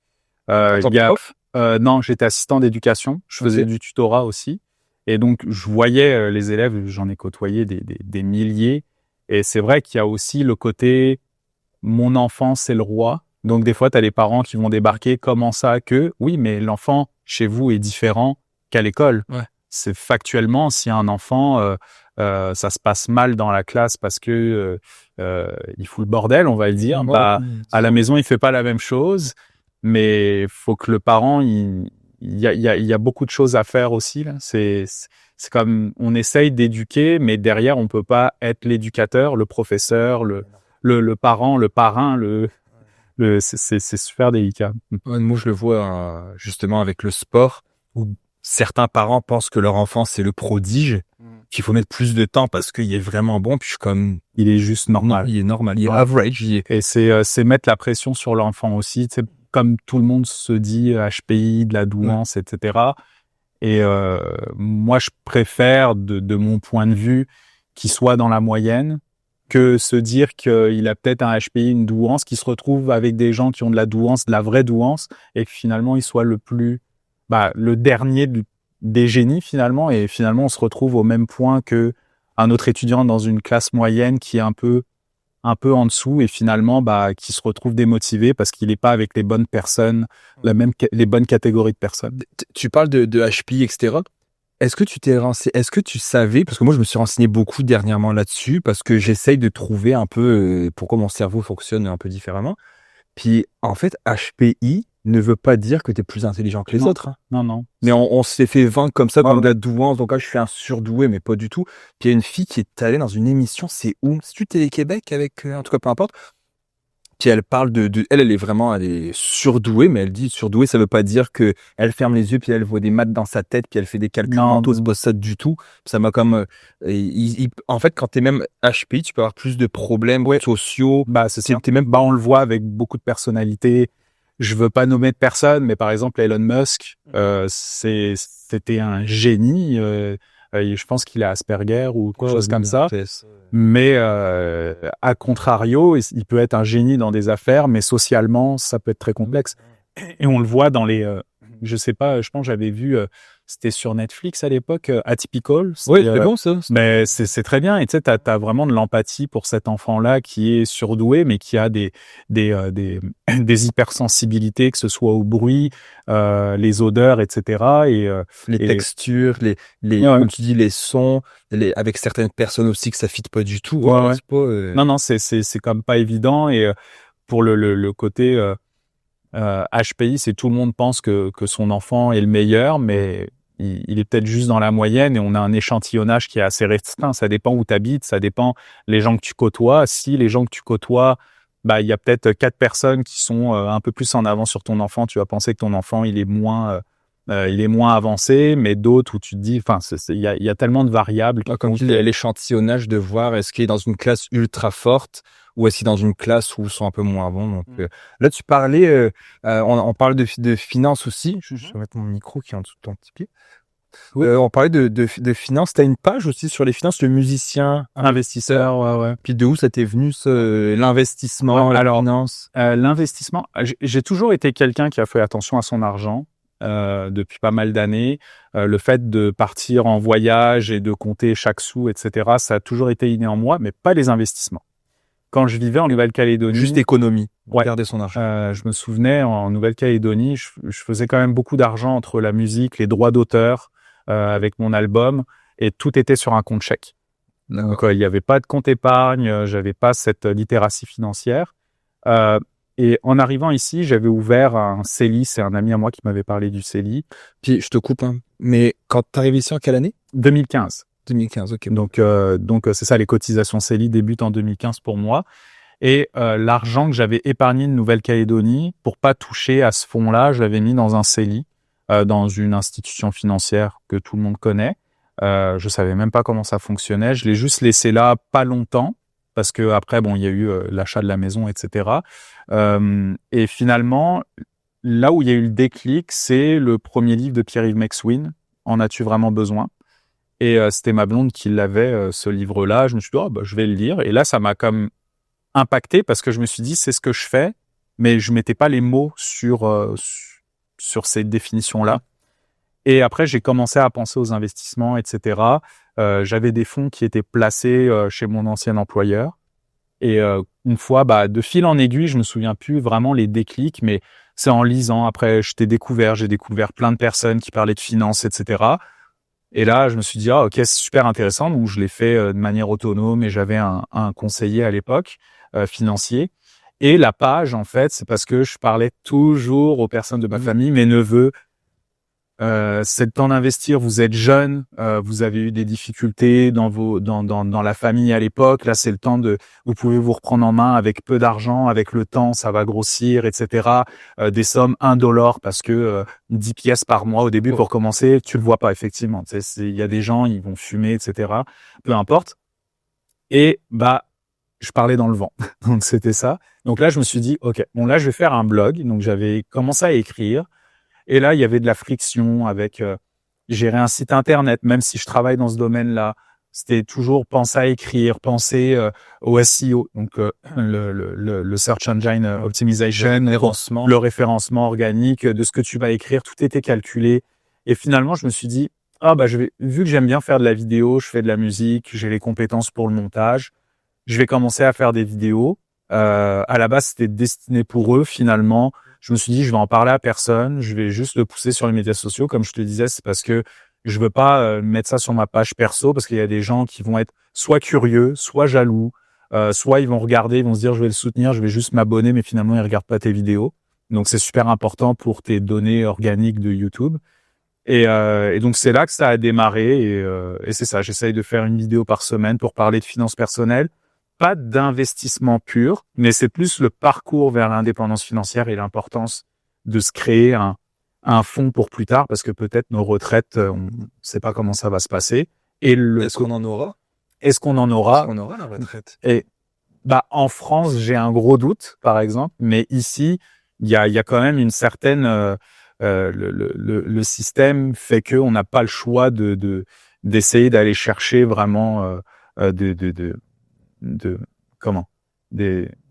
Non, j'étais assistant d'éducation. Je faisais du tutorat aussi. Et donc, je voyais les élèves, j'en ai côtoyé des milliers. Et c'est vrai qu'il y a aussi le côté « mon enfant, c'est le roi ». Donc, des fois, tu as les parents qui vont débarquer. Comment ça que? Oui, mais l'enfant, chez vous, est différent qu'à l'école. C'est factuellement, si un enfant, ça se passe mal dans la classe parce que il fout le bordel, on va le dire, à la maison, il fait pas la même chose. Mais faut que le parent, il y a beaucoup de choses à faire aussi là. C'est comme on essaye d'éduquer, mais derrière on peut pas être l'éducateur, le professeur, le parent, le parrain, c'est super délicat. Moi je le vois justement avec le sport où certains parents pensent que leur enfant c'est le prodige, qu'il faut mettre plus de temps parce qu'il est vraiment bon. Puis je suis comme, il est juste normal. Non, il est normal, il est average. Et c'est mettre la pression sur l'enfant aussi. Tu sais, comme tout le monde se dit HPI, de la douance, etc. Et moi, je préfère, de mon point de vue, qu'il soit dans la moyenne que se dire qu'il a peut-être un HPI, une douance, qu'il se retrouve avec des gens qui ont de la douance, de la vraie douance, et que finalement, il soit le dernier des génies finalement. Et finalement, on se retrouve au même point que un autre étudiant dans une classe moyenne qui est un peu en dessous et finalement qui se retrouve démotivé parce qu'il n'est pas avec les bonnes personnes, les bonnes catégories de personnes. Tu parles de HPI, etc. Est-ce que tu t'es renseigné, est-ce que tu savais, parce que moi je me suis renseigné beaucoup dernièrement là-dessus, parce que j'essaye de trouver un peu pourquoi mon cerveau fonctionne un peu différemment. Puis en fait, HPI ne veut pas dire que tu es plus intelligent que les autres. Hein. Non. Mais on s'est fait vendre comme ça, comme de la douance. Donc là, je suis un surdoué, mais pas du tout. Puis il y a une fille qui est allée dans une émission, c'est où? C'est-tu Télé-Québec avec, en tout cas, peu importe. Puis elle parle elle est surdouée, mais elle dit surdouée, ça veut pas dire que elle ferme les yeux puis elle voit des maths dans sa tête puis elle fait des calculs mentaux, c'est pas ça du tout. Ça m'a comme, en fait, quand t'es même HPI, tu peux avoir plus de problèmes sociaux. On le voit avec beaucoup de personnalités. Je veux pas nommer de personne, mais par exemple Elon Musk, c'était un génie. Je pense qu'il a Asperger ou quelque chose comme ça. Mais à contrario, il peut être un génie dans des affaires, mais socialement, ça peut être très complexe. Et on le voit dans je sais pas, je pense que j'avais vu, c'était sur Netflix à l'époque, Atypical. Oui, c'est bon ça. Mais c'est très bien. Et tu sais, t'as vraiment de l'empathie pour cet enfant-là qui est surdoué, mais qui a des hypersensibilités, que ce soit au bruit, les odeurs, etc. Et les textures, comme tu dis, les sons, avec certaines personnes aussi que ça fit pas du tout. C'est pas, Non, c'est comme pas évident. Et pour le côté HPI, c'est tout le monde pense que son enfant est le meilleur, mais il est peut-être juste dans la moyenne et on a un échantillonnage qui est assez restreint. Ça dépend où tu habites, ça dépend les gens que tu côtoies. Si les gens que tu côtoies, il y a peut-être 4 personnes qui sont un peu plus en avant sur ton enfant, tu vas penser que ton enfant il est moins avancé, mais d'autres où tu te dis, il y a tellement de variables. Comme tu dis, l'échantillonnage de voir est-ce qu'il est dans une classe ultra forte ou est-ce qu'il est dans une classe où ils sont un peu moins bons. Donc là, tu parlais, on parle de finances aussi. Je vais mettre mon micro qui est en dessous de ton petit pied. Oui. On parlait de finances. T'as une page aussi sur les finances, le musicien Investisseur, ouais. Puis de où ça t'est venu l'investissement, la finance? L'investissement, j'ai toujours été quelqu'un qui a fait attention à son argent depuis pas mal d'années. Le fait de partir en voyage et de compter chaque sou, etc., ça a toujours été inné en moi, mais pas les investissements. Quand je vivais en Nouvelle-Calédonie... Juste économie, ouais, garder son argent. Je me souvenais, en Nouvelle-Calédonie, je faisais quand même beaucoup d'argent entre la musique, les droits d'auteur, avec mon album, et tout était sur un compte chèque. Donc, il n'y avait pas de compte épargne, j'avais pas cette littératie financière. Et en arrivant ici, j'avais ouvert un CELI, c'est un ami à moi qui m'avait parlé du CELI. Puis je te coupe, hein, mais quand t'arrives ici en quelle année? 2015. 2015, ok. Donc c'est ça, les cotisations CELI débutent en 2015 pour moi. Et l'argent que j'avais épargné de Nouvelle-Calédonie, pour pas toucher à ce fonds-là, je l'avais mis dans un CELI, dans une institution financière que tout le monde connaît. Je savais même pas comment ça fonctionnait. Je l'ai juste laissé là pas longtemps, parce que après, bon, il y a eu l'achat de la maison, etc. Et finalement, là où il y a eu le déclic, c'est le premier livre de Pierre-Yves Maxwin, En as-tu vraiment besoin? Et c'était ma blonde qui l'avait, ce livre-là. Je me suis dit, je vais le lire. Et là, ça m'a comme impacté parce que je me suis dit, c'est ce que je fais, mais je mettais pas les mots sur ces définitions-là. Et après, j'ai commencé à penser aux investissements, etc. J'avais des fonds qui étaient placés chez mon ancien employeur. Et une fois, de fil en aiguille, je me souviens plus vraiment les déclics, mais c'est en lisant. Après, j'ai découvert plein de personnes qui parlaient de finances, etc. Et là, je me suis dit, ok, c'est super intéressant. Donc, je l'ai fait de manière autonome et j'avais un conseiller à l'époque, financier. Et la page, en fait, c'est parce que je parlais toujours aux personnes de ma famille, mes neveux. C'est le temps d'investir. Vous êtes jeune, vous avez eu des difficultés dans la famille à l'époque. Là, c'est le temps vous pouvez vous reprendre en main avec peu d'argent, avec le temps, ça va grossir, etc. Des sommes $1 parce que 10 pièces par mois au début pour commencer, tu le vois pas effectivement. Il y a des gens, ils vont fumer, etc. Peu importe. Et je parlais dans le vent. Donc c'était ça. Donc là, je me suis dit, ok, bon là, je vais faire un blog. Donc j'avais commencé à écrire. Et là, il y avait de la friction avec gérer un site internet, même si je travaille dans ce domaine-là. C'était toujours penser à écrire, penser au SEO, donc le Search Engine Optimization, le référencement organique de ce que tu vas écrire, tout était calculé. Et finalement, je me suis dit, vu que j'aime bien faire de la vidéo, je fais de la musique, j'ai les compétences pour le montage, je vais commencer à faire des vidéos. À la base, c'était destiné pour eux, finalement. Je me suis dit, je vais en parler à personne, je vais juste le pousser sur les médias sociaux. Comme je te disais, c'est parce que je veux pas mettre ça sur ma page perso parce qu'il y a des gens qui vont être soit curieux, soit jaloux, soit ils vont regarder, ils vont se dire, je vais le soutenir, je vais juste m'abonner, mais finalement, ils regardent pas tes vidéos. Donc, c'est super important pour tes données organiques de YouTube. Et donc, c'est là que ça a démarré. Et c'est ça, j'essaye de faire une vidéo par semaine pour parler de finances personnelles. Pas d'investissement pur, mais c'est plus le parcours vers l'indépendance financière et l'importance de se créer un fonds pour plus tard, parce que peut-être nos retraites, on ne sait pas comment ça va se passer. Est-ce qu'on en aura? Est-ce qu'on en aura? Est-ce qu'on aura la retraite? Et en France, j'ai un gros doute, par exemple, mais ici, il y a quand même une certaine le système fait que on n'a pas le choix d'essayer d'aller chercher vraiment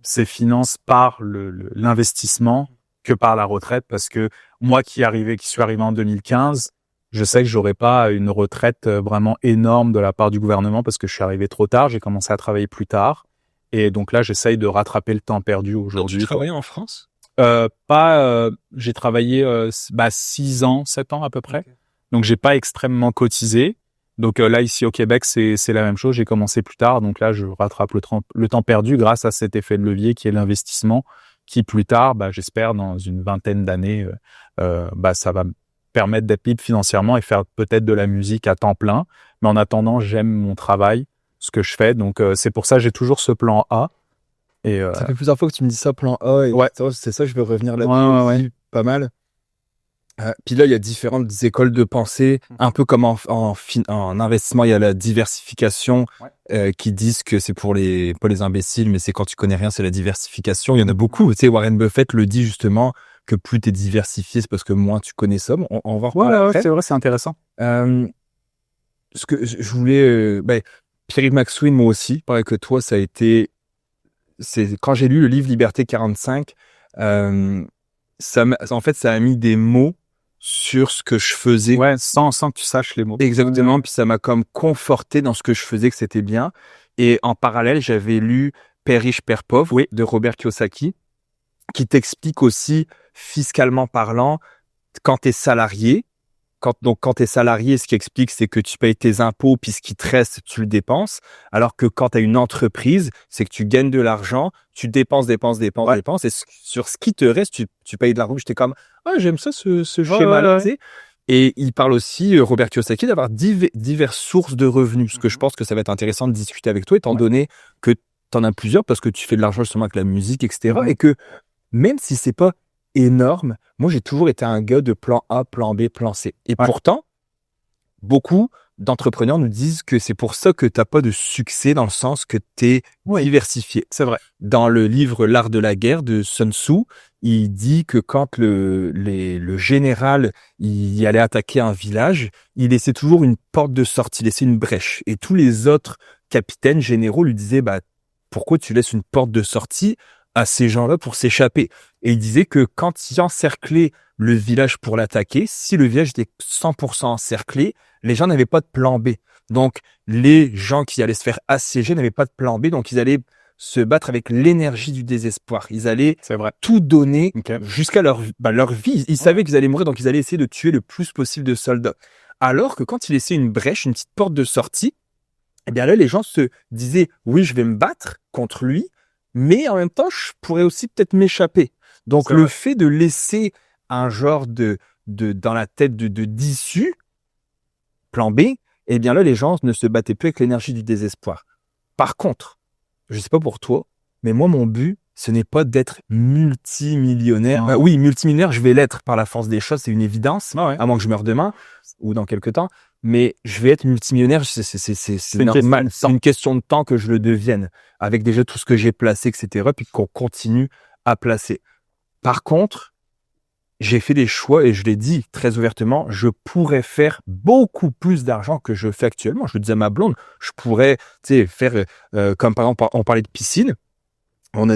ces finances par l'investissement que par la retraite, parce que moi qui suis arrivé en 2015, je sais que j'aurais pas une retraite vraiment énorme de la part du gouvernement parce que je suis arrivé trop tard, j'ai commencé à travailler plus tard et donc là j'essaye de rattraper le temps perdu aujourd'hui. Tu travailles en France? J'ai travaillé 6 ans, 7 ans à peu près. Okay. Donc j'ai pas extrêmement cotisé. Donc là, ici au Québec, c'est la même chose. J'ai commencé plus tard, donc là, je rattrape le temps perdu grâce à cet effet de levier qui est l'investissement, qui plus tard, j'espère, dans une vingtaine d'années, ça va me permettre d'être libre financièrement et faire peut-être de la musique à temps plein. Mais en attendant, j'aime mon travail, ce que je fais. Donc c'est pour ça que j'ai toujours ce plan A. Et ça fait plusieurs fois que tu me dis ça, plan A. Et ouais. C'est ça, je vais revenir là-dessus. Ouais. Pas mal. Puis là, il y a différentes écoles de pensée, un peu comme en investissement, il y a la diversification qui disent que c'est pas les imbéciles, mais c'est quand tu connais rien, c'est la diversification. Il y en a beaucoup. Tu sais, Warren Buffett le dit justement, que plus t'es diversifié, c'est parce que moins tu connais ça. On va en reparler après. c'est vrai, c'est intéressant. Ce que je voulais, Pierre-Yves McSween, moi aussi, pareil que toi, c'est quand j'ai lu le livre Liberté 45, en fait, ça a mis des mots sur ce que je faisais. Ouais, sans que tu saches les mots. Exactement. Puis ça m'a comme conforté dans ce que je faisais, que c'était bien. Et en parallèle, j'avais lu Père riche, Père pauvre de Robert Kiyosaki, qui t'explique aussi, fiscalement parlant, quand t'es salarié, quand t'es salarié, ce qui explique, c'est que tu payes tes impôts, puis ce qui te reste, tu le dépenses. Alors que quand tu as une entreprise, c'est que tu gagnes de l'argent, tu dépenses, et sur ce qui te reste, tu payes de l'argent. J'étais comme, j'aime ça, ce schéma-là. Tu sais. Et il parle aussi, Robert Kiyosaki, d'avoir diverses sources de revenus. Ce que je pense que ça va être intéressant de discuter avec toi, étant donné que tu en as plusieurs, parce que tu fais de l'argent justement avec la musique, etc. Et que même si c'est pas énorme, moi j'ai toujours été un gars de plan A, plan B, plan C. Et pourtant, beaucoup d'entrepreneurs nous disent que c'est pour ça que t'as pas de succès, dans le sens que t'es diversifié. C'est vrai. Dans le livre L'art de la guerre de Sun Tzu, il dit que quand le général il allait attaquer un village, il laissait toujours une porte de sortie, il laissait une brèche. Et tous les autres capitaines généraux lui disaient, pourquoi tu laisses une porte de sortie à ces gens-là pour s'échapper? Et il disait que quand il encerclait le village pour l'attaquer, si le village était 100% encerclé, les gens n'avaient pas de plan B. Donc, les gens qui allaient se faire assiéger n'avaient pas de plan B, donc ils allaient se battre avec l'énergie du désespoir. Ils allaient tout donner jusqu'à leur vie. Ils savaient qu'ils allaient mourir, donc ils allaient essayer de tuer le plus possible de soldats. Alors que quand ils laissaient une brèche, une petite porte de sortie, eh bien là, les gens se disaient, oui, je vais me battre contre lui, mais en même temps, je pourrais aussi peut-être m'échapper. Donc, le fait de laisser un genre dans la tête d'issue, plan B, eh bien là, les gens ne se battaient plus avec l'énergie du désespoir. Par contre, je sais pas pour toi, mais moi, mon but, ce n'est pas d'être multimillionnaire. Oui, multimillionnaire, je vais l'être par la force des choses, c'est une évidence, à moins que je meure demain ou dans quelques temps. Mais je vais être multimillionnaire, c'est normal. C'est une question de temps que je le devienne, avec déjà tout ce que j'ai placé, etc., puis qu'on continue à placer. Par contre, j'ai fait des choix et je l'ai dit très ouvertement, je pourrais faire beaucoup plus d'argent que je fais actuellement. Je le disais à ma blonde, je pourrais, faire, comme par exemple, on parlait de piscine.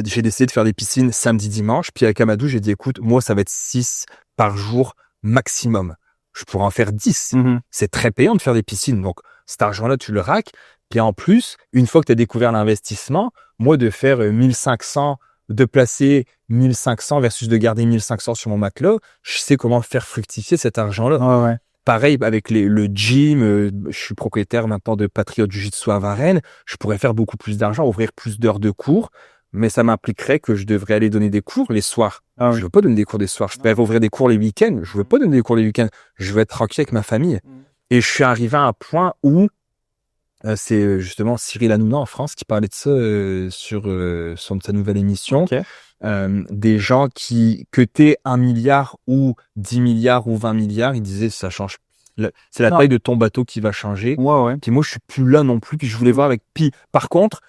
J'ai décidé de faire des piscines samedi, dimanche. Puis avec Amadou, j'ai dit, écoute, moi, ça va être 6 par jour maximum. Je pourrais en faire 10. C'est très payant de faire des piscines. Donc, cet argent-là, tu le raques. Puis en plus, une fois que tu as découvert l'investissement, moi, de faire 1500, de placer 1500 versus de garder 1500 sur mon matelas, je sais comment faire fructifier cet argent-là. Pareil avec le gym, je suis propriétaire maintenant de Patriot Jiu-Jitsu à Varennes. Je pourrais faire beaucoup plus d'argent, ouvrir plus d'heures de cours, mais ça m'impliquerait que je devrais aller donner des cours les soirs. Je veux pas donner des cours des soirs. Je peux ouvrir des cours les week-ends. Je veux pas donner des cours les week-ends. Je veux être tranquille avec ma famille. Et je suis arrivé à un point où c'est justement Cyril Hanouna en France qui parlait de ça sur sa nouvelle émission. Des gens que t'aies 1 milliard ou 10 milliards ou 20 milliards, il disait ça change. C'est la taille de ton bateau qui va changer. Puis moi, je suis plus là non plus. Puis je voulais voir avec. Puis par contre,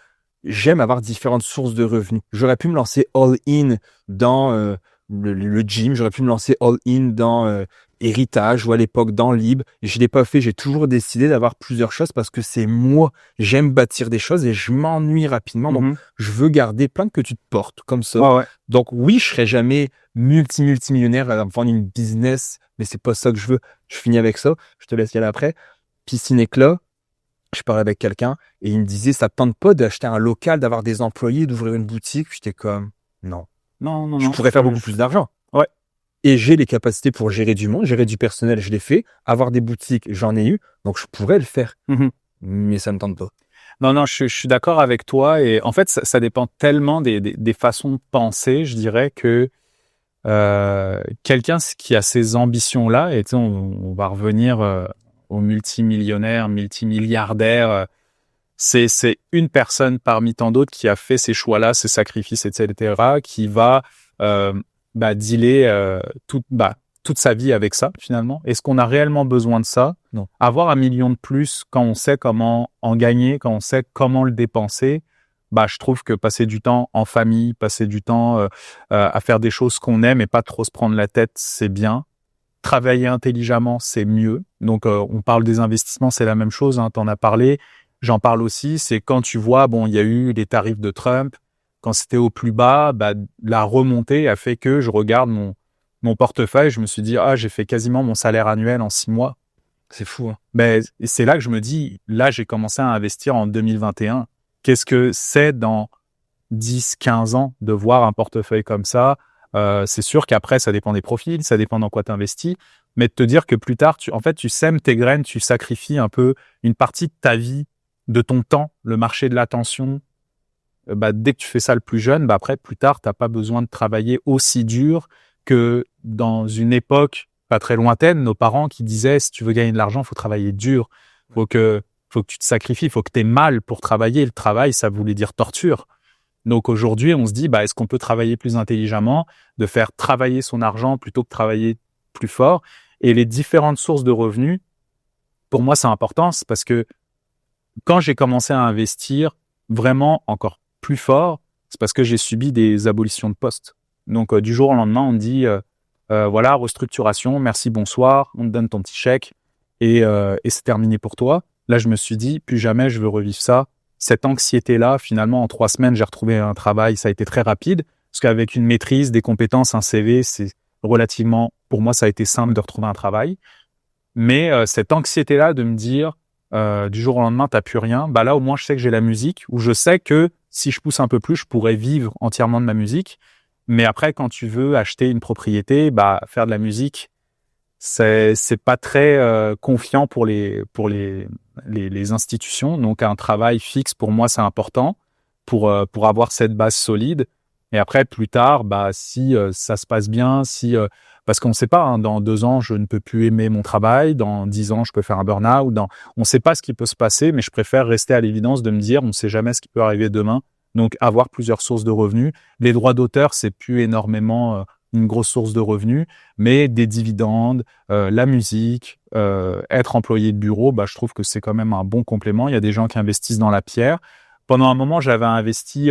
j'aime avoir différentes sources de revenus. J'aurais pu me lancer all-in dans le gym. J'aurais pu me lancer all-in dans héritage ou à l'époque dans Libre. Je l'ai pas fait. J'ai toujours décidé d'avoir plusieurs choses parce que c'est moi. J'aime bâtir des choses et je m'ennuie rapidement. Donc, je veux garder plein que tu te portes comme ça. Donc, oui, je serai jamais multimillionnaire à vendre une business, mais c'est pas ça que je veux. Je finis avec ça. Je te laisse y aller après. Piscine éclat. Je parlais avec quelqu'un et il me disait, ça te tente pas d'acheter un local, d'avoir des employés, d'ouvrir une boutique? J'étais comme, non. Je pourrais faire beaucoup plus d'argent. Et j'ai les capacités pour gérer du monde, gérer du personnel, je l'ai fait. Avoir des boutiques, j'en ai eu. Donc, je pourrais le faire. Mais ça me tente pas. Non, je suis d'accord avec toi. Et en fait, ça dépend tellement des façons de penser, je dirais, que quelqu'un qui a ces ambitions-là, et on va revenir aux multimillionnaires, multimilliardaires, c'est une personne parmi tant d'autres qui a fait ces choix-là, ces sacrifices, etc., qui va dealer toute sa vie avec ça, finalement. Est-ce qu'on a réellement besoin de ça? Non. Avoir 1 million de plus quand on sait comment en gagner, quand on sait comment le dépenser, bah je trouve que passer du temps en famille, passer du temps à faire des choses qu'on aime et pas trop se prendre la tête, c'est bien. Travailler intelligemment, c'est mieux. Donc on parle des investissements, c'est la même chose, hein, t'en as parlé. J'en parle aussi, c'est quand tu vois, bon, il y a eu les tarifs de Trump, quand c'était au plus bas, bah la remontée a fait que je regarde mon portefeuille, je me suis dit j'ai fait quasiment mon salaire annuel en 6 mois. C'est fou, hein. Mais c'est là que je me dis, là, j'ai commencé à investir en 2021. Qu'est-ce que c'est dans 10, 15 ans de voir un portefeuille comme ça? C'est sûr qu'après, ça dépend des profils, ça dépend dans quoi tu investis, mais de te dire que plus tard, tu sèmes tes graines, tu sacrifies un peu une partie de ta vie, de ton temps, le marché de l'attention. Dès que tu fais ça le plus jeune, après, plus tard, t'as pas besoin de travailler aussi dur que dans une époque pas très lointaine, nos parents qui disaient, si tu veux gagner de l'argent, faut travailler dur. Faut que tu te sacrifies, faut que t'aies mal pour travailler. Le travail, ça voulait dire torture. Donc aujourd'hui, on se dit, est-ce qu'on peut travailler plus intelligemment, de faire travailler son argent plutôt que travailler plus fort? Et les différentes sources de revenus, pour moi, c'est important, c'est parce que quand j'ai commencé à investir vraiment encore plus fort, c'est parce que j'ai subi des abolitions de postes. Donc du jour au lendemain, on me dit, voilà, restructuration, merci, bonsoir, on te donne ton petit chèque et c'est terminé pour toi. Là, je me suis dit, plus jamais je veux revivre ça. Cette anxiété-là, finalement, en 3 semaines, j'ai retrouvé un travail. Ça a été très rapide parce qu'avec une maîtrise, des compétences, un CV, c'est relativement, pour moi, ça a été simple de retrouver un travail. Mais cette anxiété-là de me dire, du jour au lendemain, t'as plus rien. Là, au moins, je sais que j'ai la musique, où je sais que si je pousse un peu plus, je pourrais vivre entièrement de ma musique. Mais après, quand tu veux acheter une propriété, faire de la musique, c'est pas très confiant pour les institutions. Donc, un travail fixe, pour moi, c'est important pour avoir cette base solide. Et après, plus tard, si ça se passe bien, parce qu'on ne sait pas, hein, dans 2 ans, je ne peux plus aimer mon travail, dans 10 ans, je peux faire un burn-out, on ne sait pas ce qui peut se passer, mais je préfère rester à l'évidence de me dire, on ne sait jamais ce qui peut arriver demain. Donc, avoir plusieurs sources de revenus. Les droits d'auteur, c'est plus énormément une grosse source de revenus, mais des dividendes, la musique, être employé de bureau, je trouve que c'est quand même un bon complément. Il y a des gens qui investissent dans la pierre. Pendant un moment, j'avais investi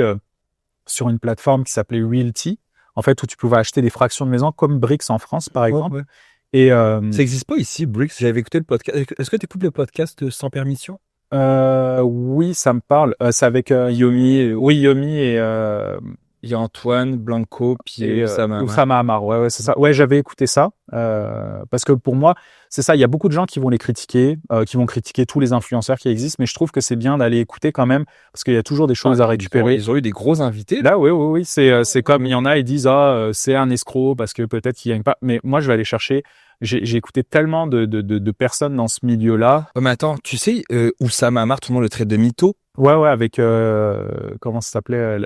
sur une plateforme qui s'appelait Realty, en fait, où tu pouvais acheter des fractions de maison comme Brix en France, par exemple. Ouais. Et ça n'existe pas ici, Brix. J'avais écouté le podcast. Est-ce que tu écoutes le podcast Sans Permission? Oui, ça me parle. C'est avec Yomi. Oui, Yomi et il y a Antoine Blanco puis Oussama Hamar. Ouais, c'est ça. Ouais, j'avais écouté ça parce que pour moi, c'est ça. Il y a beaucoup de gens qui vont les critiquer, qui vont critiquer tous les influenceurs qui existent, mais je trouve que c'est bien d'aller écouter quand même parce qu'il y a toujours des choses à récupérer. Ils ont eu des gros invités. Là, oui. C'est comme il y en a, ils disent c'est un escroc parce que peut-être qu'il gagne pas. Mais moi, je vais aller chercher. J'ai écouté tellement de personnes dans ce milieu-là. Mais attends, tu sais, Oussama Hamar, tout le monde le traite de mytho. Ouais, avec comment ça s'appelait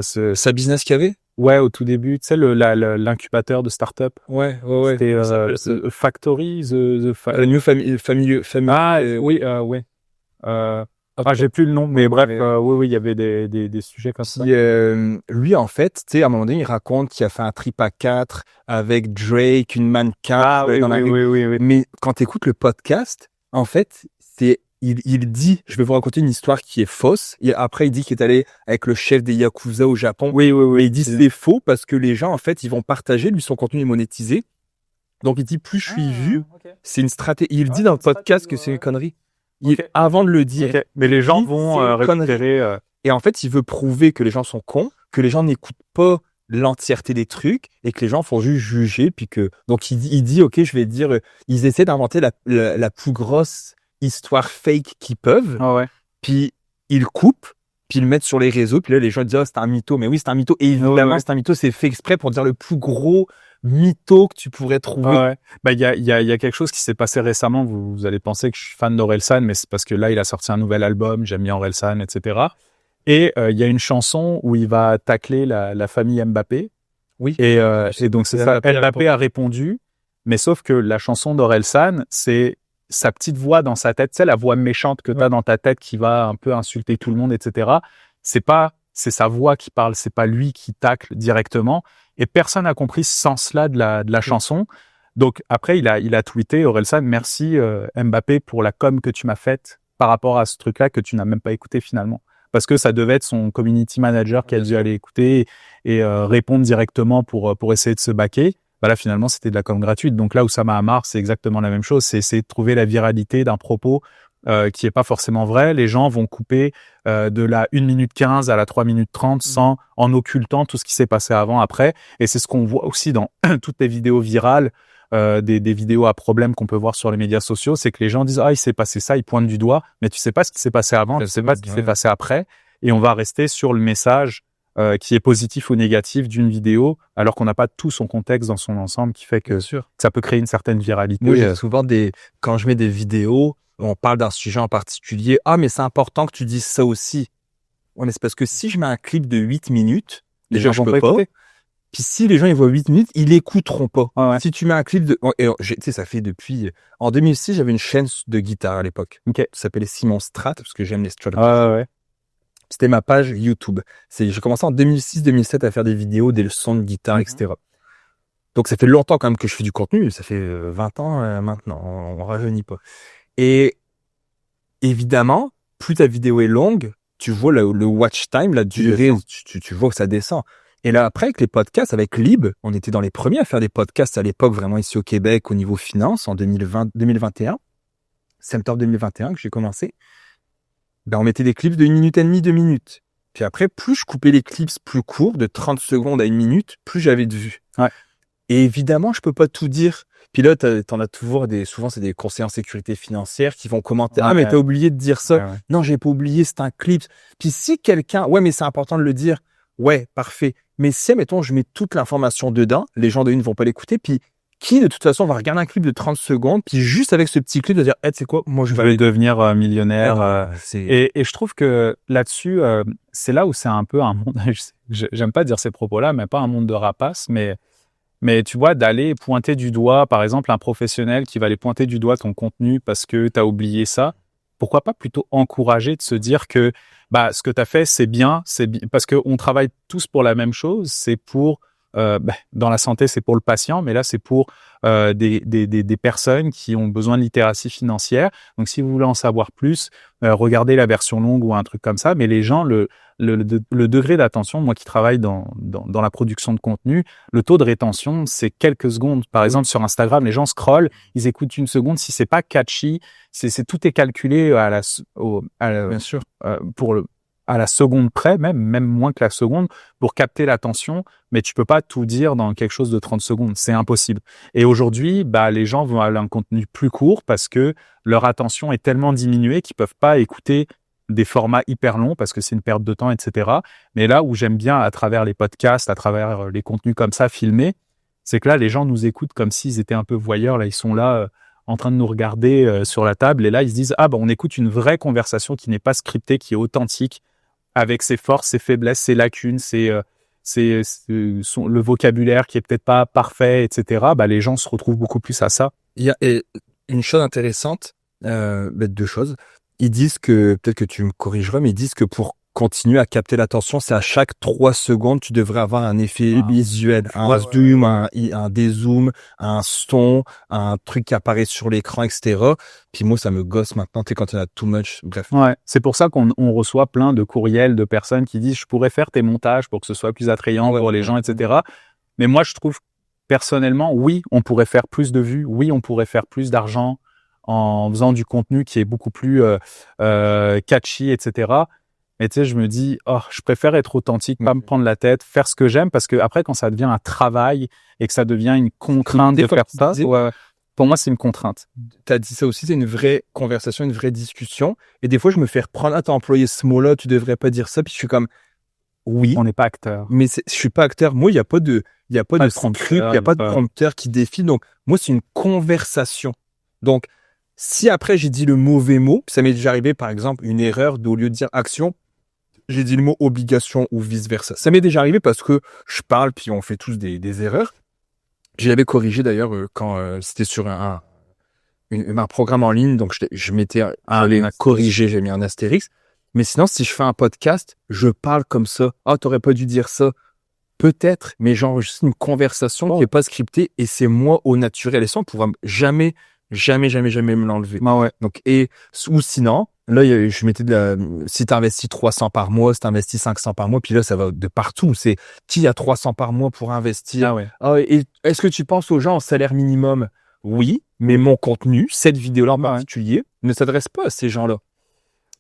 sa business qu'il y avait. Ouais, au tout début, tu sais, l'incubateur de start-up. Ouais. C'était Factory, The New Family. Oui, ouais. J'ai plus le nom, mais bref, oui, il y avait des sujets comme ça. Lui, en fait, tu sais, à un moment donné, il raconte qu'il a fait un trip à 4 avec Drake, une mannequin. Oui. Mais quand tu écoutes le podcast, en fait, il dit, je vais vous raconter une histoire qui est fausse. Et après, il dit qu'il est allé avec le chef des Yakuza au Japon. Oui. Et il dit c'est faux parce que les gens, en fait, ils vont partager, lui, son contenu est monétisé. Donc, il dit, plus je suis vu, c'est une stratégie. Il dit dans le podcast que c'est une connerie. Avant de le dire. Mais les gens vont récupérer. Et en fait, il veut prouver que les gens sont cons, que les gens n'écoutent pas l'entièreté des trucs et que les gens font juste juger. Puis donc, il dit, OK, je vais dire, ils essaient d'inventer la plus grosse histoire fake qu'ils peuvent. Puis ils coupent, puis ils le mettent sur les réseaux. Puis là, les gens disent, c'est un mytho. Mais oui, c'est un mytho. Et évidemment, c'est un mytho. C'est fait exprès pour dire le plus gros mytho que tu pourrais trouver. Il y a quelque chose qui s'est passé récemment. Vous allez penser que je suis fan d'Orelsan, mais c'est parce que là, il a sorti un nouvel album. J'aime bien Orelsan, etc. Et il y a une chanson où il va tacler la famille Mbappé. Oui. Et donc, c'est ça. Mbappé a répondu. Mais sauf que la chanson d'Orelsan, c'est sa petite voix dans sa tête. Tu sais, la voix méchante que tu as dans ta tête qui va un peu insulter tout le monde, etc. C'est sa voix qui parle. C'est pas lui qui tacle directement. Et personne n'a compris ce sens-là de la chanson. Donc après, il a tweeté, Orelsan, merci Mbappé pour la com que tu m'as faite par rapport à ce truc-là que tu n'as même pas écouté finalement. Parce que ça devait être son community manager qui a dû aller écouter et répondre directement pour essayer de se baquer. Bah là, finalement, c'était de la com gratuite. Donc là où ça m'a marre, c'est exactement la même chose. C'est essayer de trouver la viralité d'un propos qui est pas forcément vrai. Les gens vont couper de la 1 minute 15 à la 3 minutes 30 en occultant tout ce qui s'est passé avant, après. Et c'est ce qu'on voit aussi dans toutes les vidéos virales, des vidéos à problème qu'on peut voir sur les médias sociaux. C'est que les gens disent « Ah, il s'est passé ça », ils pointent du doigt, mais tu sais pas ce qui s'est passé avant, tu sais pas ce qui s'est passé après. Et on va rester sur le message qui est positif ou négatif d'une vidéo, alors qu'on n'a pas tout son contexte dans son ensemble qui fait que ça peut créer une certaine viralité. Moi, j'ai souvent quand je mets des vidéos, on parle d'un sujet en particulier. Ah, mais c'est important que tu dises ça aussi. Ouais, mais c'est parce que si je mets un clip de 8 minutes, les gens je peux pas. Puis si les gens ils voient 8 minutes, ils l'écouteront pas. Ah ouais. Si tu mets un clip de... Tu sais, ça fait depuis... En 2006, j'avais une chaîne de guitare à l'époque. Okay. Ça s'appelait Simon Strat, parce que j'aime les Strat. Ouais. C'était ma page YouTube. J'ai commencé en 2006-2007 à faire des vidéos, des leçons de guitare, etc. Donc ça fait longtemps quand même que je fais du contenu. Ça fait 20 ans maintenant. On rajeunit pas. Et évidemment, plus ta vidéo est longue, tu vois le watch time, la durée, tu vois que ça descend. Et là, après, avec les podcasts, avec Lib, on était dans les premiers à faire des podcasts à l'époque, vraiment ici au Québec, au niveau finance, en 2021. Septembre 2021 que j'ai commencé. Ben, on mettait des clips de 1 minute et demie, 2 minutes. Puis après, plus je coupais les clips plus courts, de 30 secondes à 1 minute, plus j'avais de vues. Ouais. Et évidemment, je peux pas tout dire. Puis là, t'en as toujours souvent c'est des conseillers en sécurité financière qui vont commenter. Ah, mais t'as oublié de dire ça. Ouais. Non, j'ai pas oublié, c'est un clip. Puis si quelqu'un, ouais, mais c'est important de le dire. Ouais, parfait. Mais si, mettons, je mets toute l'information dedans, les gens de une vont pas l'écouter. Puis qui, de toute façon, va regarder un clip de 30 secondes, puis juste avec ce petit clip, de dire, hey, tu sais quoi, moi, je vais devenir millionnaire. Et je trouve que là-dessus, c'est là où c'est un peu un monde, j'aime pas dire ces propos-là, mais pas un monde de rapaces, mais tu vois, d'aller pointer du doigt, par exemple, un professionnel qui va aller pointer du doigt ton contenu parce que tu as oublié ça, pourquoi pas plutôt encourager de se dire que bah ce que tu as fait, c'est bien, parce qu'on travaille tous pour la même chose, c'est pour dans la santé, c'est pour le patient, mais là, c'est pour des personnes qui ont besoin de littératie financière. Donc, si vous voulez en savoir plus, regardez la version longue ou un truc comme ça. Mais les gens, le degré d'attention, moi qui travaille dans la production de contenu, le taux de rétention, c'est quelques secondes. Par exemple, sur Instagram, les gens scrollent, ils écoutent 1 seconde. Si c'est pas catchy, tout est calculé bien sûr, à la seconde près, même moins que la seconde, pour capter l'attention, mais tu peux pas tout dire dans quelque chose de 30 secondes. C'est impossible. Et aujourd'hui, les gens vont aller à un contenu plus court parce que leur attention est tellement diminuée qu'ils peuvent pas écouter des formats hyper longs parce que c'est une perte de temps, etc. Mais là où j'aime bien, à travers les podcasts, à travers les contenus comme ça, filmés, c'est que là, les gens nous écoutent comme s'ils étaient un peu voyeurs. Là, ils sont là, en train de nous regarder sur la table. Et là, ils se disent, on écoute une vraie conversation qui n'est pas scriptée, qui est authentique, avec ses forces, ses faiblesses, ses lacunes, le vocabulaire qui est peut-être pas parfait, etc. Les gens se retrouvent beaucoup plus à ça. Il y a une chose intéressante, 2 choses. Ils disent que, peut-être que tu me corrigeras, mais ils disent que pour continuer à capter l'attention, c'est à chaque 3 secondes, tu devrais avoir un effet visuel, un zoom, un dézoom, un son, un truc qui apparaît sur l'écran, etc. Puis moi, ça me gosse maintenant, tu sais, quand il y en a too much, bref. Ouais, c'est pour ça qu'on reçoit plein de courriels de personnes qui disent « Je pourrais faire tes montages pour que ce soit plus attrayant pour les gens, etc. » Mais moi, je trouve, personnellement, oui, on pourrait faire plus de vues, oui, on pourrait faire plus d'argent en faisant du contenu qui est beaucoup plus catchy, etc. Mais tu sais, je me dis, je préfère être authentique, pas me prendre la tête, faire ce que j'aime, parce que après, quand ça devient un travail et que ça devient une contrainte de faire ça, pour moi, c'est une contrainte. Tu as dit ça aussi, c'est une vraie conversation, une vraie discussion. Et des fois, je me fais reprendre, t'as employé ce mot-là, tu devrais pas dire ça. Puis je suis comme, oui. On n'est pas acteur. Mais je suis pas acteur. Moi, il y a pas de script, il y a pas de prompteur qui défile. Donc, moi, c'est une conversation. Donc, si après, j'ai dit le mauvais mot, ça m'est déjà arrivé, par exemple, une erreur au lieu de dire action, j'ai dit le mot obligation ou vice-versa. Ça m'est déjà arrivé parce que je parle, puis on fait tous des erreurs. Je l'avais corrigé d'ailleurs quand c'était sur un programme en ligne, donc je m'étais corrigé, j'ai mis un astérix. Mais sinon, si je fais un podcast, je parle comme ça. T'aurais pas dû dire ça. Peut-être, mais j'enregistre une conversation qui est pas scriptée et c'est moi au naturel. Et ça, on pourra jamais me l'enlever. Ouais. Donc, ou sinon, Là, je mettais si t'investis 300 par mois, si t'investis 500 par mois, puis là, ça va de partout. C'est qui a 300 par mois pour investir? Ah ouais. Et est-ce que tu penses aux gens en salaire minimum? Oui, mais mon contenu, cette vidéo-là en particulier, ne s'adresse pas à ces gens-là.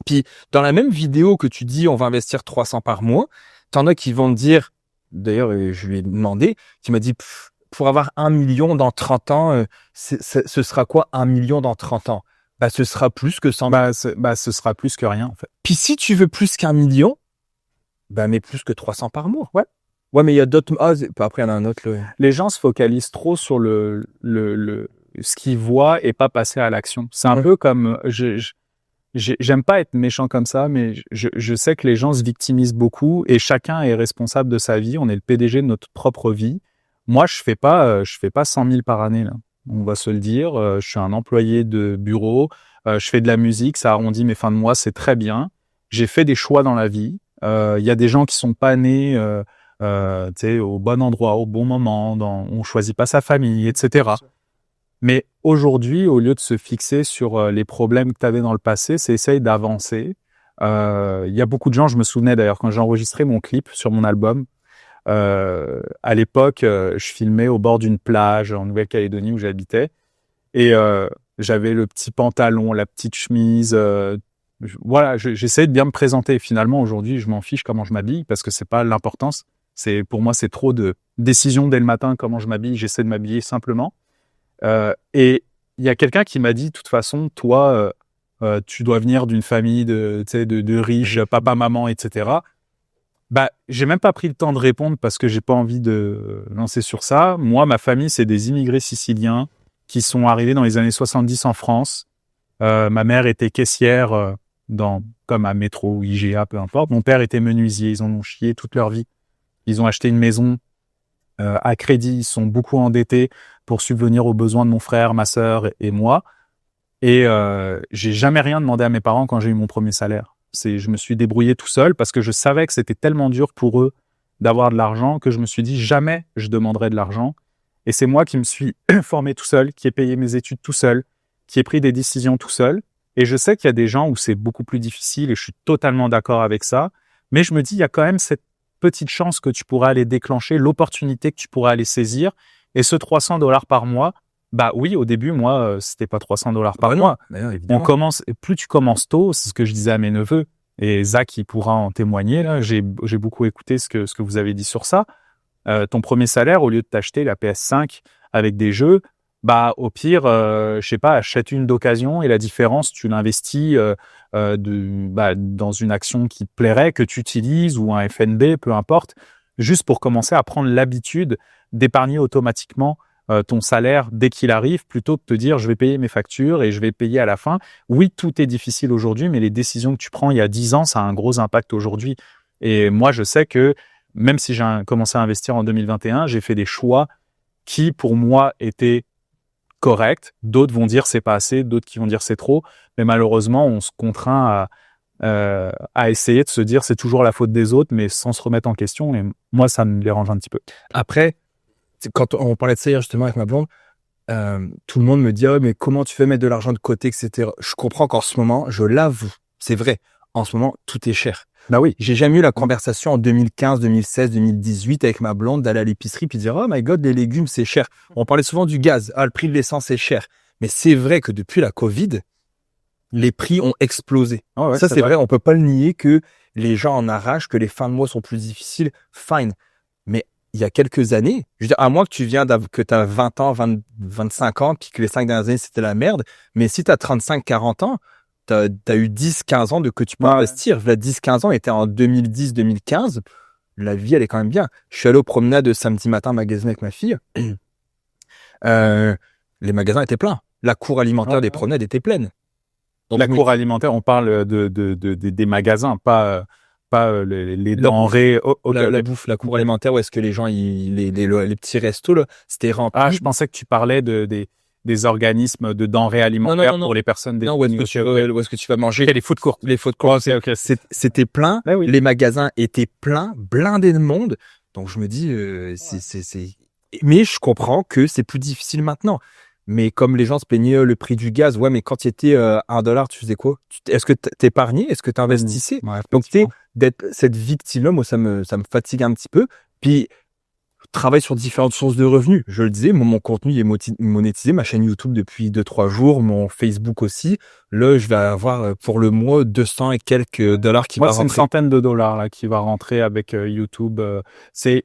Puis, dans la même vidéo que tu dis, on va investir 300 par mois, t'en as qui vont te dire, d'ailleurs, je lui ai demandé, qui m'a dit, pour avoir 1 million dans 30 ans, ce sera quoi 1 million dans 30 ans? Bah, ce sera plus que 100 000. Ce sera plus que rien, en fait. Puis si tu veux plus qu'1 million, bah, mets plus que 300 par mois. Ouais. Ouais, mais il y a d'autres, après, il y en a un autre, là. Les gens se focalisent trop sur ce qu'ils voient et pas passer à l'action. C'est un peu comme, j'aime pas être méchant comme ça, mais je sais que les gens se victimisent beaucoup et chacun est responsable de sa vie. On est le PDG de notre propre vie. Moi, je fais pas 100 000 par année, là. On va se le dire. Je suis un employé de bureau. Je fais de la musique. Ça arrondit mes fins de mois. C'est très bien. J'ai fait des choix dans la vie. Il y a des gens qui sont pas nés, au bon endroit, au bon moment. On choisit pas sa famille, etc. Mais aujourd'hui, au lieu de se fixer sur les problèmes que tu avais dans le passé, c'est essayer d'avancer. Il y a beaucoup de gens, je me souvenais d'ailleurs quand j'ai enregistré mon clip sur mon album, à l'époque, je filmais au bord d'une plage en Nouvelle-Calédonie où j'habitais et j'avais le petit pantalon, la petite chemise. Voilà, j'essayais de bien me présenter. Et finalement, aujourd'hui, je m'en fiche comment je m'habille parce que c'est pas l'importance. Pour moi, c'est trop de décisions dès le matin comment je m'habille. J'essaie de m'habiller simplement. Et il y a quelqu'un qui m'a dit, de toute façon, toi, tu dois venir d'une famille de riches, papa, maman, etc. Bah, j'ai même pas pris le temps de répondre parce que j'ai pas envie de lancer sur ça. Moi, ma famille, c'est des immigrés siciliens qui sont arrivés dans les années 70 en France. Ma mère était caissière comme à Métro ou IGA, peu importe. Mon père était menuisier. Ils en ont chié toute leur vie. Ils ont acheté une maison à crédit. Ils sont beaucoup endettés pour subvenir aux besoins de mon frère, ma sœur et moi. Et j'ai jamais rien demandé à mes parents quand j'ai eu mon premier salaire. Je me suis débrouillé tout seul parce que je savais que c'était tellement dur pour eux d'avoir de l'argent que je me suis dit jamais je demanderai de l'argent. Et c'est moi qui me suis formé tout seul, qui ai payé mes études tout seul, qui ai pris des décisions tout seul. Et je sais qu'il y a des gens où c'est beaucoup plus difficile et je suis totalement d'accord avec ça. Mais je me dis, il y a quand même cette petite chance que tu pourras aller déclencher, l'opportunité que tu pourras aller saisir. Et ce $300 par mois, bah oui, au début, moi, c'était pas $300 par mois. Plus tu commences tôt, c'est ce que je disais à mes neveux, et Zach, il pourra en témoigner, là. J'ai beaucoup écouté ce que vous avez dit sur ça. Ton premier salaire, au lieu de t'acheter la PS5 avec des jeux, bah, au pire, je sais pas, achète une d'occasion et la différence, tu l'investis, dans une action qui te plairait, que tu utilises ou un FNB, peu importe, juste pour commencer à prendre l'habitude d'épargner automatiquement ton salaire dès qu'il arrive, plutôt que de te dire je vais payer mes factures et je vais payer à la fin. Oui, tout est difficile aujourd'hui, mais les décisions que tu prends il y a 10 ans, ça a un gros impact aujourd'hui. Et moi, je sais que même si j'ai commencé à investir en 2021, j'ai fait des choix qui, pour moi, étaient corrects. D'autres vont dire c'est pas assez, d'autres qui vont dire c'est trop. Mais malheureusement, on se contraint à essayer de se dire c'est toujours la faute des autres, mais sans se remettre en question. Et moi, ça me dérange un petit peu. Après, quand on parlait de ça hier justement avec ma blonde, tout le monde me dit mais comment tu fais mettre de l'argent de côté, etc. Je comprends qu'en ce moment, je l'avoue, c'est vrai, en ce moment tout est cher. Bah oui, j'ai jamais eu la conversation en 2015, 2016, 2018 avec ma blonde d'aller à l'épicerie puis de dire oh my god, les légumes c'est cher. On parlait souvent du gaz, le prix de l'essence est cher. Mais c'est vrai que depuis la Covid, les prix ont explosé. Oh ouais, ça c'est vrai, on peut pas le nier que les gens en arrachent, que les fins de mois sont plus difficiles. Fine. Mais il y a quelques années, je veux dire, à moins que tu as 20 ans, 25 ans, puis que les 5 dernières années, c'était la merde, mais si tu as 35, 40 ans, tu as eu 10, 15 ans que tu peux investir. La 10, 15 ans était en 2010, 2015. La vie, elle est quand même bien. Je suis allé aux promenades samedi matin magasiner avec ma fille. Les magasins étaient pleins. La cour alimentaire des promenades était pleine. Donc, la cour alimentaire, on parle des magasins, pas les denrées. La bouffe, la cour alimentaire, où est-ce que les gens, les petits restos, là, c'était rempli. Ah, je pensais que tu parlais des organismes de denrées alimentaires pour les personnes démunies. Non, où est-ce que tu vas manger? Les food courts. Les food courts, c'était plein. Ah oui. Les magasins étaient pleins, blindés de monde. Donc, je me dis, mais je comprends que c'est plus difficile maintenant. Mais comme les gens se plaignaient le prix du gaz, ouais, mais quand tu étais à $1, tu faisais quoi? Est-ce que t'épargnais? Est-ce que t'investissais? Ouais, Donc, tu sais, effectivement. d'être cette victime-là, moi, ça me fatigue un petit peu. Puis, travaille sur différentes sources de revenus. Je le disais, mon contenu il est monétisé, ma chaîne YouTube depuis 2-3 jours, mon Facebook aussi. Là, je vais avoir pour le mois 200 et quelques dollars qui Moi, va c'est une rentrer. centaine de dollars là qui va rentrer avec YouTube. C'est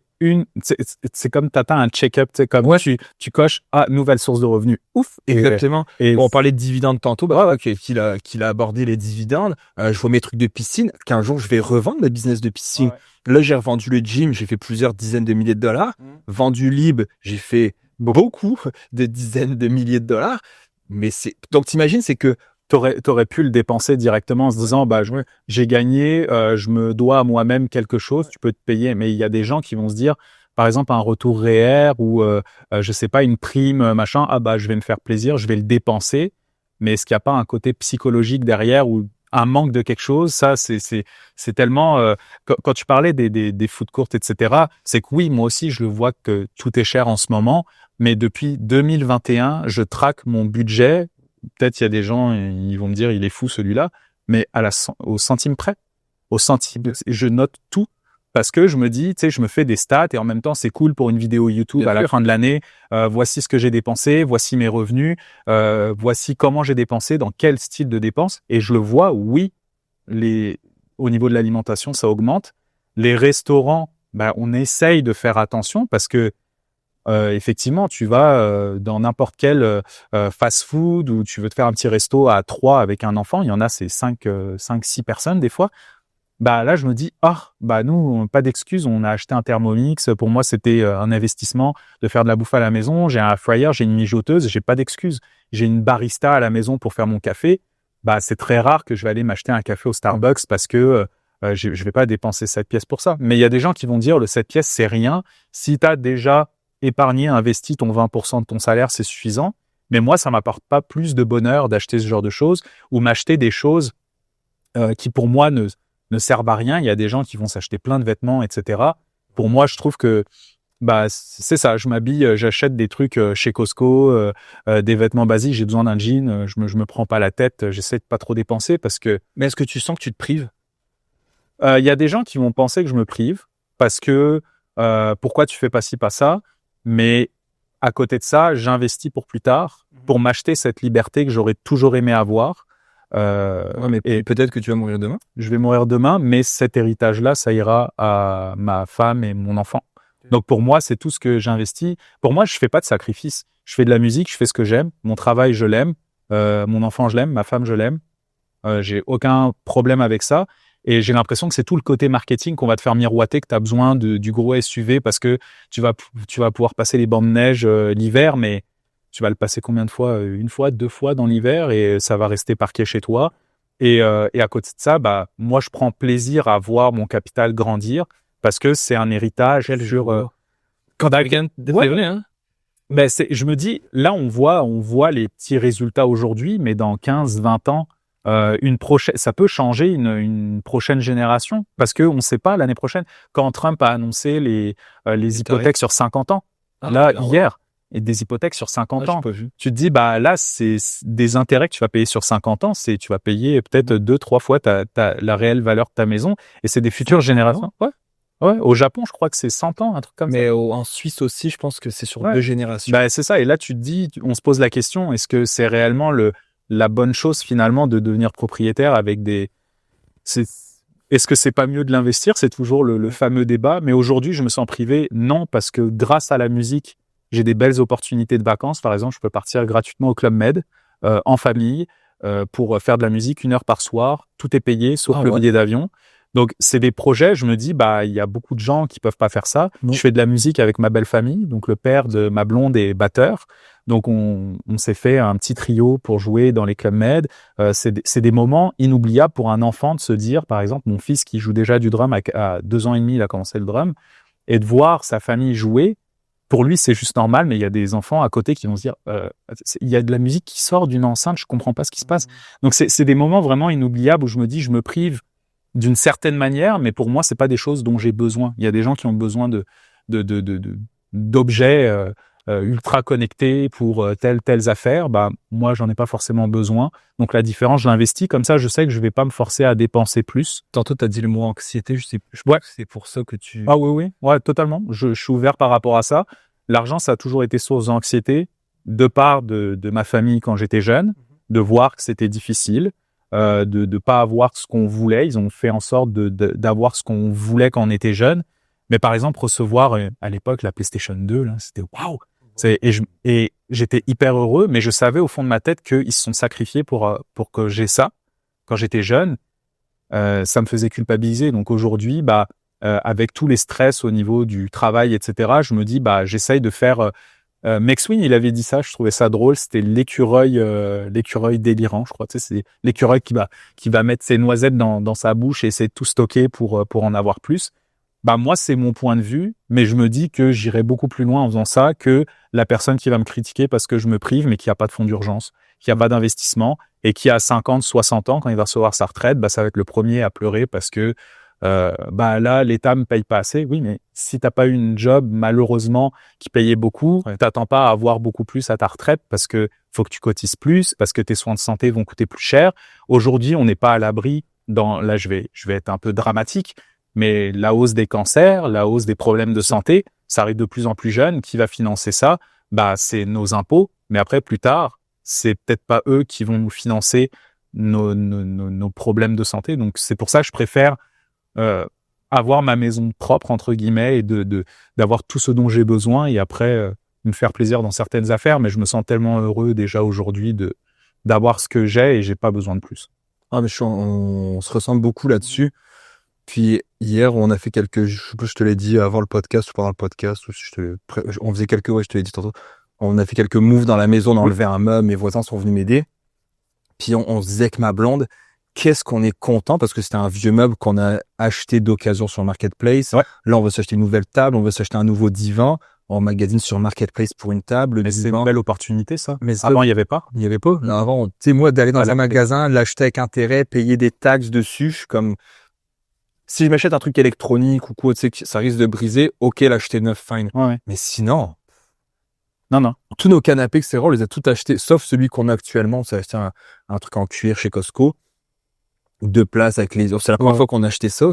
comme t'atteins un check-up, c'est comme Ouais. tu coches nouvelle source de revenus. Ouf. Exactement. Et Bon, on parlait de dividendes tantôt, bah, qu'il a abordé les dividendes. Je vois mes trucs de piscine, qu'un jour je vais revendre le business de piscine. Ouais. Là, j'ai revendu le gym, j'ai fait plusieurs dizaines de milliers de dollars. Vendu Lib, j'ai fait beaucoup de dizaines de milliers de dollars. Mais donc t'imagines, c'est que T'aurais pu le dépenser directement en se disant j'ai gagné, je me dois à moi-même quelque chose, tu peux te payer. Mais il y a des gens qui vont se dire, par exemple, un retour REER ou je sais pas, une prime, machin, je vais me faire plaisir, je vais le dépenser. Mais est-ce qu'il n'y a pas un côté psychologique derrière ou un manque de quelque chose? Ça, c'est tellement quand tu parlais des food courts, etc. C'est que oui, moi aussi, je le vois que tout est cher en ce moment. Mais depuis 2021, je traque mon budget. Peut-être il y a des gens, ils vont me dire, il est fou celui-là, mais au centime près, au centime, je note tout parce que je me dis, tu sais, je me fais des stats et en même temps, c'est cool pour une vidéo YouTube Bien à la sûr. fin de l'année. Voici ce que j'ai dépensé, voici mes revenus, voici comment j'ai dépensé, dans quel style de dépense. Et je le vois, oui, au niveau de l'alimentation, ça augmente. Les restaurants, on essaye de faire attention parce que effectivement, tu vas dans n'importe quel fast-food ou tu veux te faire un petit resto à 3 avec un enfant, il y en a, c'est 5, 6 personnes des fois. Là, je me dis, nous, pas d'excuses, on a acheté un Thermomix. Pour moi, c'était un investissement de faire de la bouffe à la maison. J'ai un air fryer, j'ai une mijoteuse, j'ai pas d'excuses. J'ai une barista à la maison pour faire mon café. C'est très rare que je vais aller m'acheter un café au Starbucks parce que je vais pas dépenser 7 pièces pour ça. Mais il y a des gens qui vont dire, le 7 pièces, c'est rien. Si tu as déjà épargné, investi ton 20% de ton salaire, c'est suffisant. Mais moi, ça m'apporte pas plus de bonheur d'acheter ce genre de choses ou m'acheter des choses qui, pour moi, ne servent à rien. Il y a des gens qui vont s'acheter plein de vêtements, etc. Pour moi, je trouve que c'est ça. Je m'habille, j'achète des trucs chez Costco, des vêtements basiques. J'ai besoin d'un jean. Je me prends pas la tête. J'essaie de pas trop dépenser parce que Mais est-ce que tu sens que tu te prives? il y a des gens qui vont penser que je me prive parce que pourquoi tu fais pas ci, pas ça. Mais à côté de ça, j'investis pour plus tard, pour m'acheter cette liberté que j'aurais toujours aimé avoir. Ouais, mais peut-être que tu vas mourir demain. Je vais mourir demain, mais cet héritage-là, ça ira à ma femme et mon enfant. Donc pour moi, c'est tout ce que j'investis. Pour moi, je fais pas de sacrifice. Je fais de la musique, je fais ce que j'aime. Mon travail, je l'aime. Mon enfant, je l'aime. Ma femme, je l'aime. J'ai aucun problème avec ça. Et j'ai l'impression que c'est tout le côté marketing qu'on va te faire miroiter que tu as besoin du gros SUV parce que tu vas pouvoir passer les bancs de neige l'hiver, mais tu vas le passer combien de fois? Une fois, 2 fois dans l'hiver et ça va rester parqué chez toi. Et à côté de ça, moi, je prends plaisir à voir mon capital grandir parce que c'est un héritage sur... Quand t'as quelqu'un de vrai, hein? je me dis, là, on voit les petits résultats aujourd'hui, mais dans 15, 20 ans, ça peut changer une prochaine génération parce que on ne sait pas l'année prochaine. Quand Trump a annoncé les hypothèques sur 50 ans, hier, et des hypothèques sur 50 ans, tu te dis, là, c'est des intérêts que tu vas payer sur 50 ans, tu vas payer peut-être 2-3 fois la réelle valeur de ta maison et c'est des futures générations. Ouais, au Japon, je crois que c'est 100 ans, un truc comme ça. Mais en Suisse aussi, je pense que c'est sur 2 générations. C'est ça. Et là, tu te dis, on se pose la question, est-ce que c'est réellement la bonne chose finalement de devenir propriétaire avec est-ce que c'est pas mieux de l'investir? C'est toujours le fameux débat. Mais aujourd'hui, je me sens privé. Non, parce que grâce à la musique, j'ai des belles opportunités de vacances. Par exemple, je peux partir gratuitement au Club Med, en famille, pour faire de la musique 1 heure par soir. Tout est payé, sauf le billet d'avion. Donc, c'est des projets, je me dis, il y a beaucoup de gens qui peuvent pas faire ça. Non. Je fais de la musique avec ma belle famille. Donc, le père de ma blonde est batteur. Donc, on s'est fait un petit trio pour jouer dans les clubs med. C'est des moments inoubliables pour un enfant de se dire, par exemple, mon fils qui joue déjà du drum à 2 ans et demi, il a commencé le drum, et de voir sa famille jouer. Pour lui, c'est juste normal, mais il y a des enfants à côté qui vont se dire, il y a de la musique qui sort d'une enceinte, je comprends pas ce qui se passe. Donc, c'est des moments vraiment inoubliables où je me dis, je me prive d'une certaine manière, mais pour moi, c'est pas des choses dont j'ai besoin. Il y a des gens qui ont besoin d'objets ultra connecté pour telles affaires, bah moi j'en ai pas forcément besoin. Donc la différence, je l'investis comme ça, je sais que je vais pas me forcer à dépenser plus. Tantôt, tu as dit le mot anxiété, je pense Ouais. que c'est pour ça que tu... Ah oui, ouais, totalement. Je suis ouvert par rapport à ça. L'argent, ça a toujours été source d'anxiété de part de ma famille quand j'étais jeune, de voir que c'était difficile, de pas avoir ce qu'on voulait. Ils ont fait en sorte d'avoir ce qu'on voulait quand on était jeune. Mais par exemple, recevoir à l'époque la PlayStation 2, là, c'était waouh. Et j'étais hyper heureux, mais je savais au fond de ma tête qu'ils se sont sacrifiés pour que j'ai ça quand j'étais jeune. Ça me faisait culpabiliser. Donc aujourd'hui, avec tous les stress au niveau du travail, etc., je me dis, j'essaye de faire. McSween, il avait dit ça, je trouvais ça drôle. C'était l'écureuil délirant, je crois. Tu sais, c'est l'écureuil qui va mettre ses noisettes dans sa bouche et essayer de tout stocker pour en avoir plus. Moi, c'est mon point de vue, mais je me dis que j'irai beaucoup plus loin en faisant ça que la personne qui va me critiquer parce que je me prive, mais qui a pas de fonds d'urgence, qui a pas d'investissement et qui a 50, 60 ans, quand il va recevoir sa retraite, ça va être le premier à pleurer parce que là, l'État me paye pas assez. Oui, mais si t'as pas eu une job, malheureusement, qui payait beaucoup, t'attends pas à avoir beaucoup plus à ta retraite parce que faut que tu cotises plus, parce que tes soins de santé vont coûter plus cher. Aujourd'hui, on n'est pas à l'abri là, je vais être un peu dramatique, mais la hausse des cancers, la hausse des problèmes de santé, ça arrive de plus en plus jeune. Qui va financer ça? C'est nos impôts. Mais après, plus tard, c'est peut-être pas eux qui vont nous financer nos problèmes de santé. Donc, c'est pour ça que je préfère avoir ma maison propre, entre guillemets, et d'avoir tout ce dont j'ai besoin et après me faire plaisir dans certaines affaires. Mais je me sens tellement heureux déjà aujourd'hui d'avoir ce que j'ai et j'ai pas besoin de plus. Ah, mais on se ressemble beaucoup là-dessus. Puis hier, on a fait je sais pas si je te l'ai dit avant le podcast ou pendant le podcast, ou si on faisait je te l'ai dit tantôt. On a fait quelques moves dans la maison, on a enlevé un meuble, mes voisins sont venus m'aider. Puis on se disait que ma blonde, qu'est-ce qu'on est content parce que c'était un vieux meuble qu'on a acheté d'occasion sur Marketplace. Ouais. Là, on veut s'acheter une nouvelle table, on veut s'acheter un nouveau divan. On magasine sur Marketplace pour une table. Mais c'est une belle opportunité, ça. Mais avant, il y avait pas. Il y avait pas. Là, avant, tu sais, moi, d'aller dans un magasin, l'acheter avec intérêt, payer des taxes dessus, je suis comme, si je m'achète un truc électronique ou quoi, tu sais, ça risque de briser, ok, l'acheter neuf, fine. Ouais. Mais sinon. Non. Tous nos canapés, etc., on les a tout achetés, sauf celui qu'on a actuellement. On s'est acheté un truc en cuir chez Costco. 2 places avec c'est la première fois qu'on a acheté ça.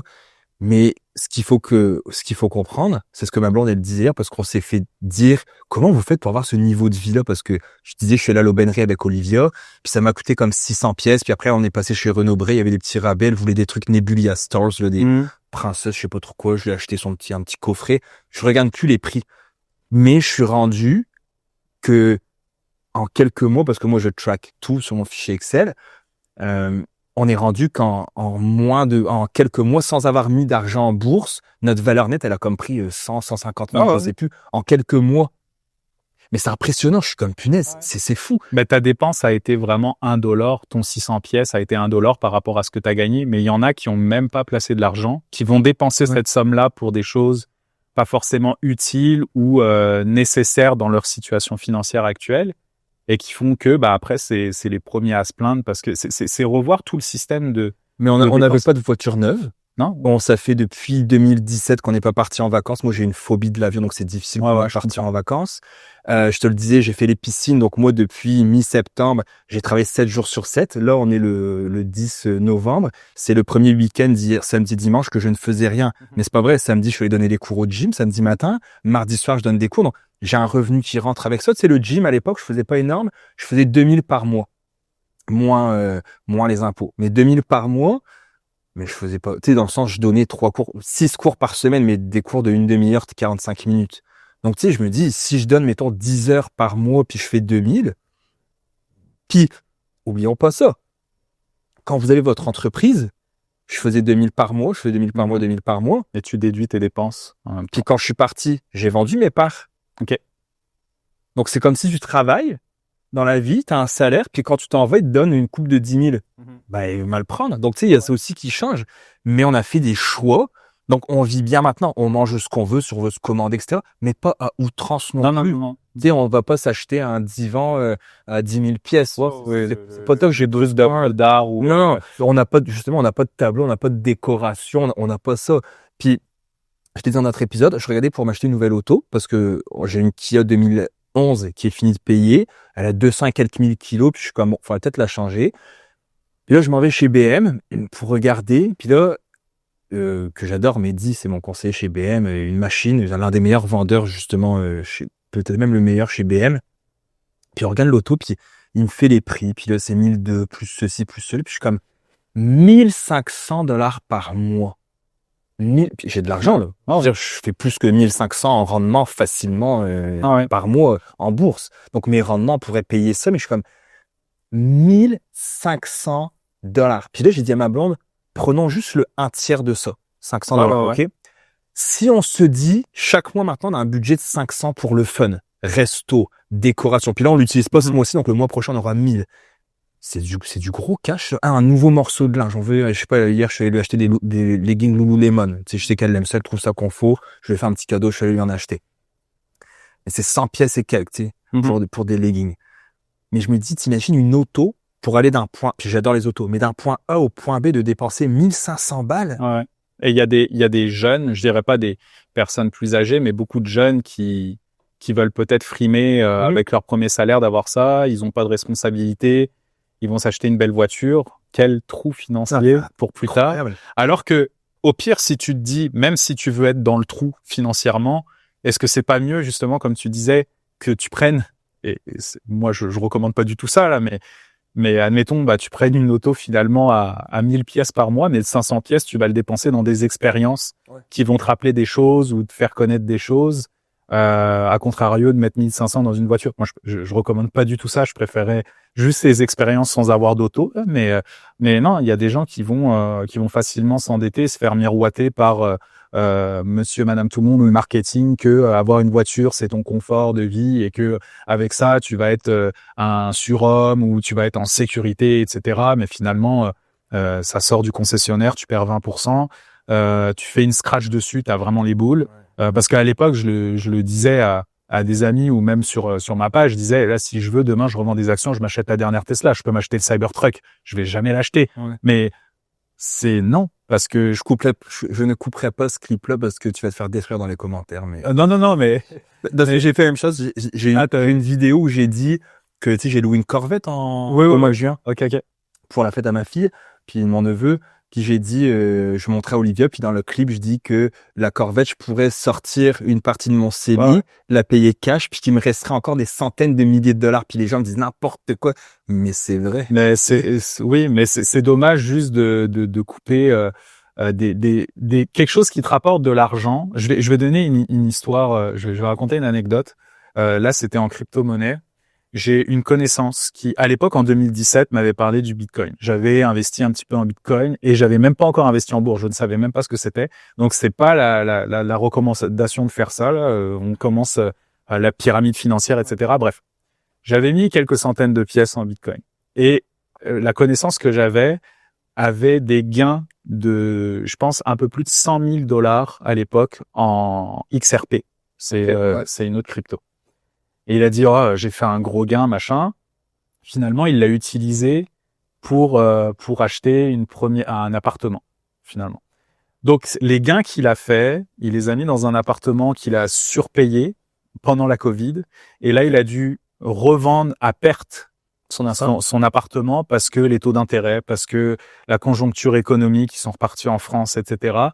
Mais ce qu'il faut comprendre, c'est ce que ma blonde, elle disait hier, parce qu'on s'est fait dire, comment vous faites pour avoir ce niveau de vie-là? Parce que je disais, je suis allé à l'aubainerie avec Olivia, puis ça m'a coûté comme 600 pièces, puis après, on est passé chez Renaud Bré, il y avait des petits rabais, elle voulait des trucs Nebulia Stars, là, des princesses, je sais pas trop quoi, je lui ai acheté un petit coffret. Je regarde plus les prix. Mais je suis rendu que, en quelques mois, parce que moi, je track tout sur mon fichier Excel, on est rendu qu'en quelques mois, sans avoir mis d'argent en bourse, notre valeur nette, elle a comme pris 150 000, je sais plus, en quelques mois. Mais c'est impressionnant, je suis comme punaise, c'est fou. Ta dépense a été vraiment $1, ton 600 pièces a été $1 par rapport à ce que tu as gagné, mais il y en a qui ont même pas placé de l'argent, qui vont dépenser cette somme-là pour des choses pas forcément utiles ou nécessaires dans leur situation financière actuelle. Et qui font que après c'est les premiers à se plaindre parce que c'est revoir tout le système de. Mais on n'avait pas de voiture neuve. Non. Bon, ça fait depuis 2017 qu'on n'est pas parti en vacances. Moi, j'ai une phobie de l'avion, donc c'est difficile pour moi de partir en vacances. Je te le disais, j'ai fait les piscines. Donc moi, depuis mi-septembre, j'ai travaillé 7 jours sur 7. Là, on est le 10 novembre. C'est le premier week-end hier, samedi, dimanche, que je ne faisais rien. Mais c'est pas vrai. Samedi, je suis allé donner des cours au gym, samedi matin. Mardi soir, je donne des cours. Donc, j'ai un revenu qui rentre avec ça. Tu sais, le gym, à l'époque, je faisais pas énorme. Je faisais 2000 par mois. Moins les impôts. Mais 2000 par mois. Mais je faisais pas, tu sais, dans le sens, je donnais 6 cours par semaine, mais des cours de une demi-heure, 45 minutes. Donc, tu sais, je me dis, si je donne, mettons, 10 heures par mois, puis je fais 2000, puis, oublions pas ça. Quand vous avez votre entreprise, je faisais 2000 par mois, je fais 2000 par mois, 2000 par mois. Et tu déduis tes dépenses. Puis quand je suis parti, j'ai vendu mes parts. Ok. Donc, c'est comme si tu travailles dans la vie, tu as un salaire, puis quand tu t'en vas, ils te donnent une coupe de 10 000. Il va mal prendre. Donc, tu sais, il y a ça aussi qui change. Mais on a fait des choix. Donc, on vit bien maintenant. On mange ce qu'on veut, si on veut se commander, etc. Mais pas à outrance non plus. Non. Tu sais, on va pas s'acheter un divan à 10 000 pièces. C'est pas toi que j'ai besoin d'art ou... Non, on n'a pas de tableau, on n'a pas de décoration, on n'a pas ça. Puis, je t'ai dit dans notre épisode, je regardais pour m'acheter une nouvelle auto parce que j'ai une Kia 11 qui est finie de payer. Elle a 200 et quelques mille kilos. Puis je suis comme, bon, faudrait peut-être la changer. Puis là, je m'en vais chez BM pour regarder. Puis là, que j'adore, Mehdi, c'est mon conseiller chez BM, une machine, l'un des meilleurs vendeurs justement, peut-être même le meilleur chez BM. Puis on regarde l'auto, puis il me fait les prix. Puis là, c'est 1002 plus ceci, plus cela. Puis je suis comme 1 500 $ par mois. Puis j'ai de l'argent là. Je fais plus que 1 500 en rendement facilement par mois en bourse. Donc mes rendements pourraient payer ça, mais je suis comme 1 500 $. Puis là, j'ai dit à ma blonde, prenons juste le 1/3 de ça, 500 $, ok? Si on se dit, chaque mois maintenant, on a un budget de 500 pour le fun, resto, décoration. Puis là, on l'utilise pas ce mois-ci, donc le mois prochain, on aura 1000. C'est du gros cash. Un nouveau morceau de linge. On veut, je sais pas, hier, je suis allé lui acheter des leggings Lululemon. Tu sais, je sais qu'elle aime ça, elle trouve ça confort. Je lui ai fait un petit cadeau, je suis allé lui en acheter. Et c'est 100 pièces et quelques, tu sais, pour des leggings. Mais je me dis, t'imagines une auto pour aller d'un point, puis j'adore les autos, mais d'un point A au point B de dépenser 1 500 $. Ouais. Et il y a des jeunes, je dirais pas des personnes plus âgées, mais beaucoup de jeunes qui veulent peut-être frimer avec leur premier salaire d'avoir ça. Ils ont pas de responsabilité. Ils vont s'acheter une belle voiture. Quel trou financier pour plus tard. Alors que, au pire, si tu te dis, même si tu veux être dans le trou financièrement, est-ce que c'est pas mieux, justement, comme tu disais, que tu prennes, moi, je recommande pas du tout ça, là, mais admettons, tu prennes une auto finalement à 1000 pièces par mois, mais 500 pièces, tu vas le dépenser dans des expériences qui vont te rappeler des choses ou te faire connaître des choses. À contrario de mettre 1500 dans une voiture. Moi, je recommande pas du tout ça. Je préférais juste ces expériences sans avoir d'auto. Mais non, il y a des gens qui vont facilement s'endetter, se faire miroiter par monsieur, madame tout le monde ou le marketing que avoir une voiture, c'est ton confort de vie et que avec ça, tu vas être un surhomme ou tu vas être en sécurité, etc. Mais finalement, ça sort du concessionnaire, tu perds 20%. Tu fais une scratch dessus, t'as vraiment les boules. Parce qu'à l'époque, je le disais à des amis ou même sur ma page, je disais, là, si je veux, demain, je revends des actions, je m'achète la dernière Tesla, je peux m'acheter le Cybertruck, je vais jamais l'acheter. Ouais. Mais c'est non, parce que je ne couperai pas ce clip-là parce que tu vas te faire détruire dans les commentaires. Mais non, mais j'ai fait la même chose. J'ai une vidéo où j'ai dit que tu sais, j'ai loué une Corvette au mois de juin. Ok. Pour la fête à ma fille, puis mon neveu. Puis j'ai dit, je montrais à Olivia, puis dans le clip, je dis que la Corvette, je pourrais sortir une partie de mon CELI, la payer cash, puis qu'il me resterait encore des centaines de milliers de dollars. Puis les gens me disent n'importe quoi, mais c'est vrai. Mais c'est dommage juste de couper quelque chose qui te rapporte de l'argent. Je vais donner une histoire. Je vais raconter une anecdote. Là, c'était en crypto-monnaie. J'ai une connaissance qui, à l'époque, en 2017, m'avait parlé du Bitcoin. J'avais investi un petit peu en Bitcoin et j'avais même pas encore investi en bourse. Je ne savais même pas ce que c'était. Donc, c'est pas la recommandation de faire ça. Là. On commence la pyramide financière, etc. Bref, j'avais mis quelques centaines de pièces en Bitcoin et la connaissance que j'avais avait des gains de, je pense, un peu plus de 100 000 $ à l'époque en XRP. C'est une autre crypto. Et il a dit, j'ai fait un gros gain, machin. Finalement, il l'a utilisé pour acheter un appartement, finalement. Donc, les gains qu'il a fait, il les a mis dans un appartement qu'il a surpayé pendant la Covid. Et là, il a dû revendre à perte son appartement parce que les taux d'intérêt, parce que la conjoncture économique, ils sont repartis en France, etc.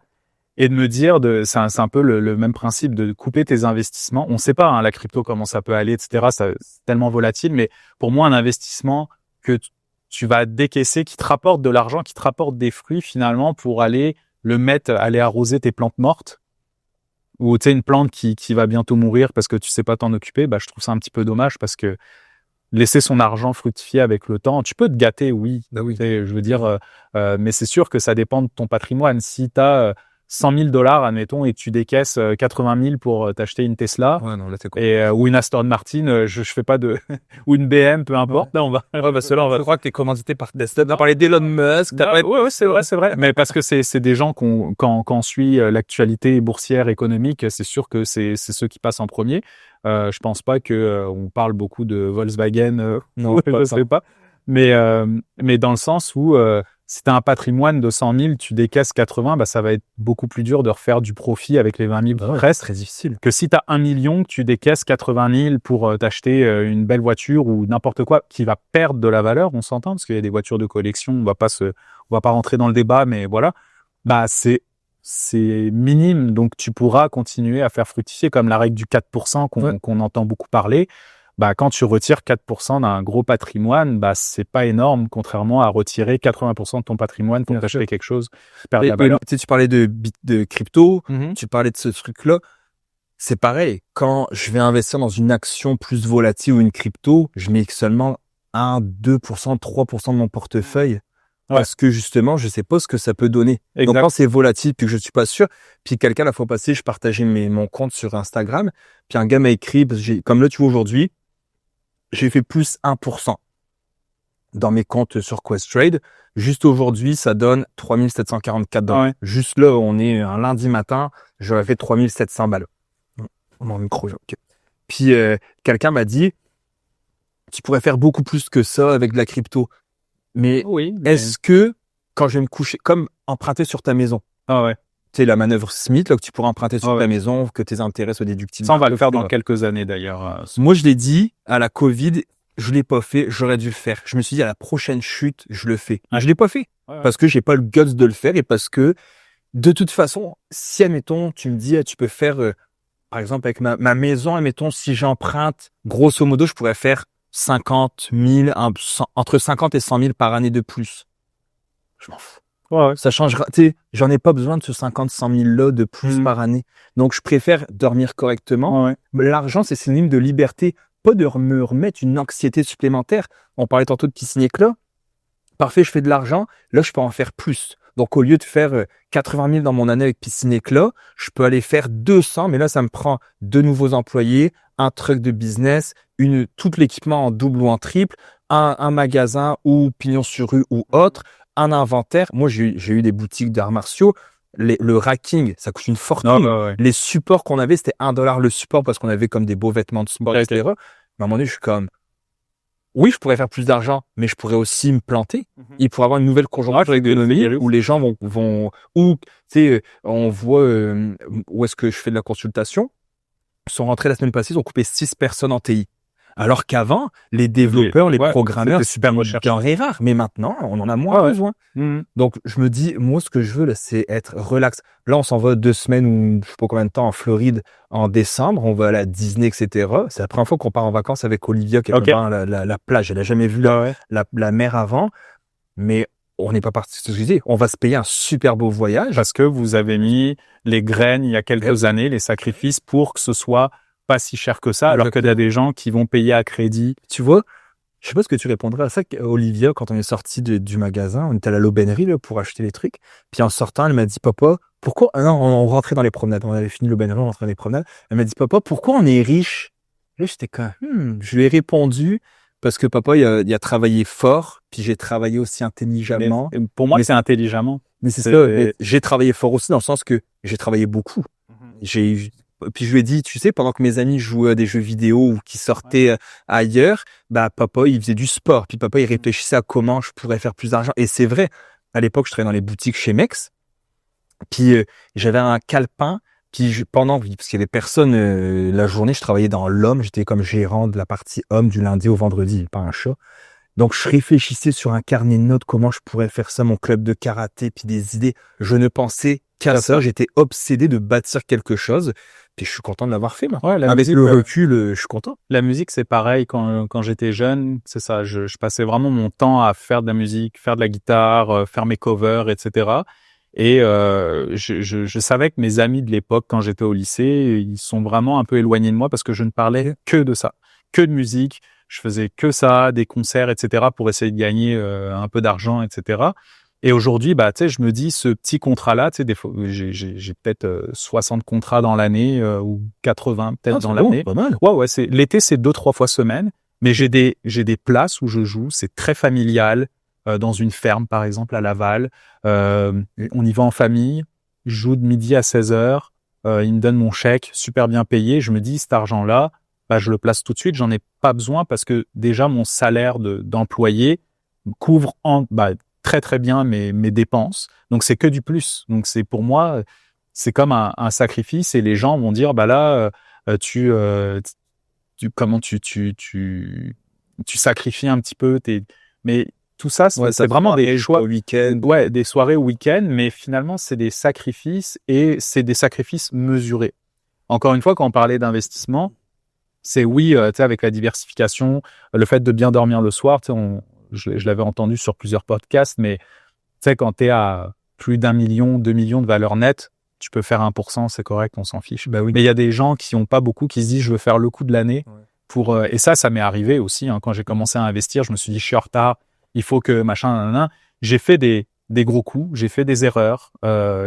Et de me dire, c'est un peu le même principe de couper tes investissements. On ne sait pas la crypto comment ça peut aller, etc. C'est tellement volatile, mais pour moi, un investissement que tu vas décaisser, qui te rapporte de l'argent, qui te rapporte des fruits finalement pour aller aller arroser tes plantes mortes, ou tu sais une plante qui va bientôt mourir parce que tu sais pas t'en occuper. Je trouve ça un petit peu dommage parce que laisser son argent fructifier avec le temps, tu peux te gâter, oui. Je veux dire, mais c'est sûr que ça dépend de ton patrimoine. Si t'as 100 000 $, admettons, et tu décaisses 80 000 pour t'acheter une Tesla, ou une Aston Martin, je fais pas de, ou une BM, peu importe. Là, on va. Je crois que t'es commandité par Tesla. T'as parlé d'Elon Musk. C'est vrai. Mais parce que c'est des gens quand on suit l'actualité boursière économique, c'est sûr que c'est ceux qui passent en premier. Je pense pas que on parle beaucoup de Volkswagen. Non, je sais pas. Mais dans le sens où Si tu as un patrimoine de 100 000, tu décaisses 80, bah, ça va être beaucoup plus dur de refaire du profit avec les 20 000 qui restent. Très difficile. Que si tu as 1 million, que tu décaisses 80 000 pour t'acheter une belle voiture ou n'importe quoi qui va perdre de la valeur, on s'entend, parce qu'il y a des voitures de collection, on va pas rentrer dans le débat, mais voilà. Bah, c'est minime, donc tu pourras continuer à faire fructifier comme la règle du 4% qu'on entend beaucoup parler. Bah, quand tu retires 4% d'un gros patrimoine, bah, c'est pas énorme, contrairement à retirer 80% de ton patrimoine pour t'acheter quelque chose, perdre de la valeur. Tu parlais de crypto, Mhm. tu parlais de ce truc-là. C'est pareil. Quand je vais investir dans une action plus volatile ou une crypto, je mets seulement 1, 2%, 3% de mon portefeuille. Ouais. Parce que justement, je sais pas ce que ça peut donner. Exact. Donc quand c'est volatile puis que je suis pas sûr, puis quelqu'un la fois passée, je partageais mon compte sur Instagram, puis un gars m'a écrit, parce que comme là tu vois aujourd'hui, j'ai fait plus 1% dans mes comptes sur Questrade. Juste aujourd'hui, ça donne 3744 $. Ouais. Juste là, on est un lundi matin, j'aurais fait 3700 balles. Mon micro, ok. Puis quelqu'un m'a dit, tu pourrais faire beaucoup plus que ça avec de la crypto. Mais Oui. est-ce que quand je vais me coucher, comme emprunter sur ta maison, Ah ouais. tu sais, la manœuvre Smith, là, que tu pourras emprunter sur Ah ouais. ta maison, que tes intérêts soient déductibles. Ça, on va le faire dans quelques années d'ailleurs. Moi, je l'ai dit, à la Covid, je l'ai pas fait, j'aurais dû le faire. Je me suis dit, à la prochaine chute, je le fais. Ouais. Je l'ai pas fait. Ouais. Parce que j'ai pas le guts de le faire et parce que, de toute façon, si, admettons, tu me dis, tu peux faire, par exemple, avec ma maison, admettons, si j'emprunte, grosso modo, je pourrais faire 50 000, entre 50 et 100 000 par année de plus. Je m'en fous. Ouais. Ça changera. J'en ai pas besoin de ce 50, 100 000 là de plus par année. Donc, je préfère dormir correctement. Ouais. L'argent, c'est synonyme de liberté, pas de me remettre une anxiété supplémentaire. On parlait tantôt de piscine-éclat. Parfait, je fais de l'argent. Là, je peux en faire plus. Donc, au lieu de faire 80 000 dans mon année avec piscine-éclat, je peux aller faire 200. Mais là, ça me prend 2 nouveaux employés, un truck de business, tout l'équipement en double ou en triple, un magasin ou pignon sur rue ou autre, un inventaire. Moi, j'ai eu des boutiques d'arts martiaux. Le racking, ça coûte une fortune. Ouais. Les supports qu'on avait, c'était $1 le support parce qu'on avait comme des beaux vêtements de sport, etc. Mais à un moment donné, je suis comme, oui, je pourrais faire plus d'argent, mais je pourrais aussi me planter. Il pourrait avoir une nouvelle conjoncture économique où les gens où, tu sais, on voit où est-ce que je fais de la consultation. Ils sont rentrés la semaine passée, ils ont coupé 6 personnes en TI. Alors qu'avant, les développeurs, les programmeurs, c'était super recherché. denrées rares. Mais maintenant, on en a moins besoin. Donc, je me dis, moi, ce que je veux, là, c'est être relax. Là, on s'en va 2 semaines ou je sais pas combien de temps en Floride en décembre. On va à la Disney, etc. C'est la première fois qu'on part en vacances avec Olivia qui est devant la plage. Elle a jamais vu la mer avant. Mais on n'est pas parti se disais, on va se payer un super beau voyage. Parce que vous avez mis les graines il y a quelques années, les sacrifices pour que ce soit pas si cher que ça, alors qu'il y a des gens qui vont payer à crédit. Tu vois, je sais pas ce que tu répondrais à ça, Olivia, quand on est sorti du magasin, on était à la l'aubainerie là, pour acheter les trucs. Puis en sortant, elle m'a dit, papa, pourquoi, non, on rentrait dans les promenades, on avait fini l'aubainerie, on rentrait dans les promenades. Elle m'a dit, papa, pourquoi on est riche? Là, j'étais comme, je lui ai répondu, parce que papa, il a travaillé fort, puis j'ai travaillé aussi intelligemment. Mais pour moi, c'est intelligemment. Mais c'est ça, j'ai travaillé fort aussi dans le sens que j'ai travaillé beaucoup. Puis je lui ai dit, tu sais, pendant que mes amis jouaient à des jeux vidéo ou qui sortaient ailleurs, bah papa, il faisait du sport. Puis papa, il réfléchissait à comment je pourrais faire plus d'argent. Et c'est vrai, à l'époque, je travaillais dans les boutiques chez Mex. Puis j'avais un calepin. Puis parce qu'il y avait personne la journée, je travaillais dans l'homme. J'étais comme gérant de la partie homme du lundi au vendredi, pas un chat. Donc, je réfléchissais sur un carnet de notes, comment je pourrais faire ça, mon club de karaté, puis des idées. Je ne pensais qu'à ça. J'étais obsédé de bâtir quelque chose. Puis je suis content de l'avoir fait, maintenant. Ouais, avec le recul, je suis content. La musique, c'est pareil. Quand j'étais jeune, c'est ça. Je passais vraiment mon temps à faire de la musique, faire de la guitare, faire mes covers, etc. Et je savais que mes amis de l'époque, quand j'étais au lycée, ils sont vraiment un peu éloignés de moi parce que je ne parlais que de ça, que de musique. Je faisais que ça, des concerts, etc. pour essayer de gagner un peu d'argent, etc. Et aujourd'hui, bah, tu sais, je me dis, ce petit contrat-là, tu sais, des fois, j'ai peut-être 60 contrats dans l'année ou 80 peut-être dans l'année. Pas mal. Ouais, l'été, c'est 2-3 fois semaine. Mais j'ai des places où je joue. C'est très familial. Dans une ferme, par exemple, à Laval. On y va en famille. Je joue de midi à 16h. Ils me donnent mon chèque, super bien payé. Je me dis, cet argent-là, bah, je le place tout de suite. J'en ai pas besoin parce que déjà, mon salaire d'employé couvre très très bien mes dépenses. Donc c'est que du plus. Donc c'est pour moi, c'est comme un sacrifice et les gens vont dire bah là tu sacrifies un petit peu mais tout ça c'est vraiment des choix au week-end. ouais, des soirées au week-end, mais finalement c'est des sacrifices et c'est des sacrifices mesurés. Encore une fois, quand on parlait d'investissement, c'est oui, tu sais, avec la diversification, le fait de bien dormir le soir, tu sais, je l'avais entendu sur plusieurs podcasts, mais tu sais, quand tu es à plus d'1 million, 2 millions de valeur nette, tu peux faire 1%, c'est correct, on s'en fiche. Bah oui. Mais il y a des gens qui ont pas beaucoup, qui se disent, je veux faire le coup de l'année. Ouais. Pour et ça m'est arrivé aussi, hein, quand j'ai commencé à investir, je me suis dit, je suis en retard, il faut que machin, nanana. J'ai fait des gros coups, j'ai fait des erreurs,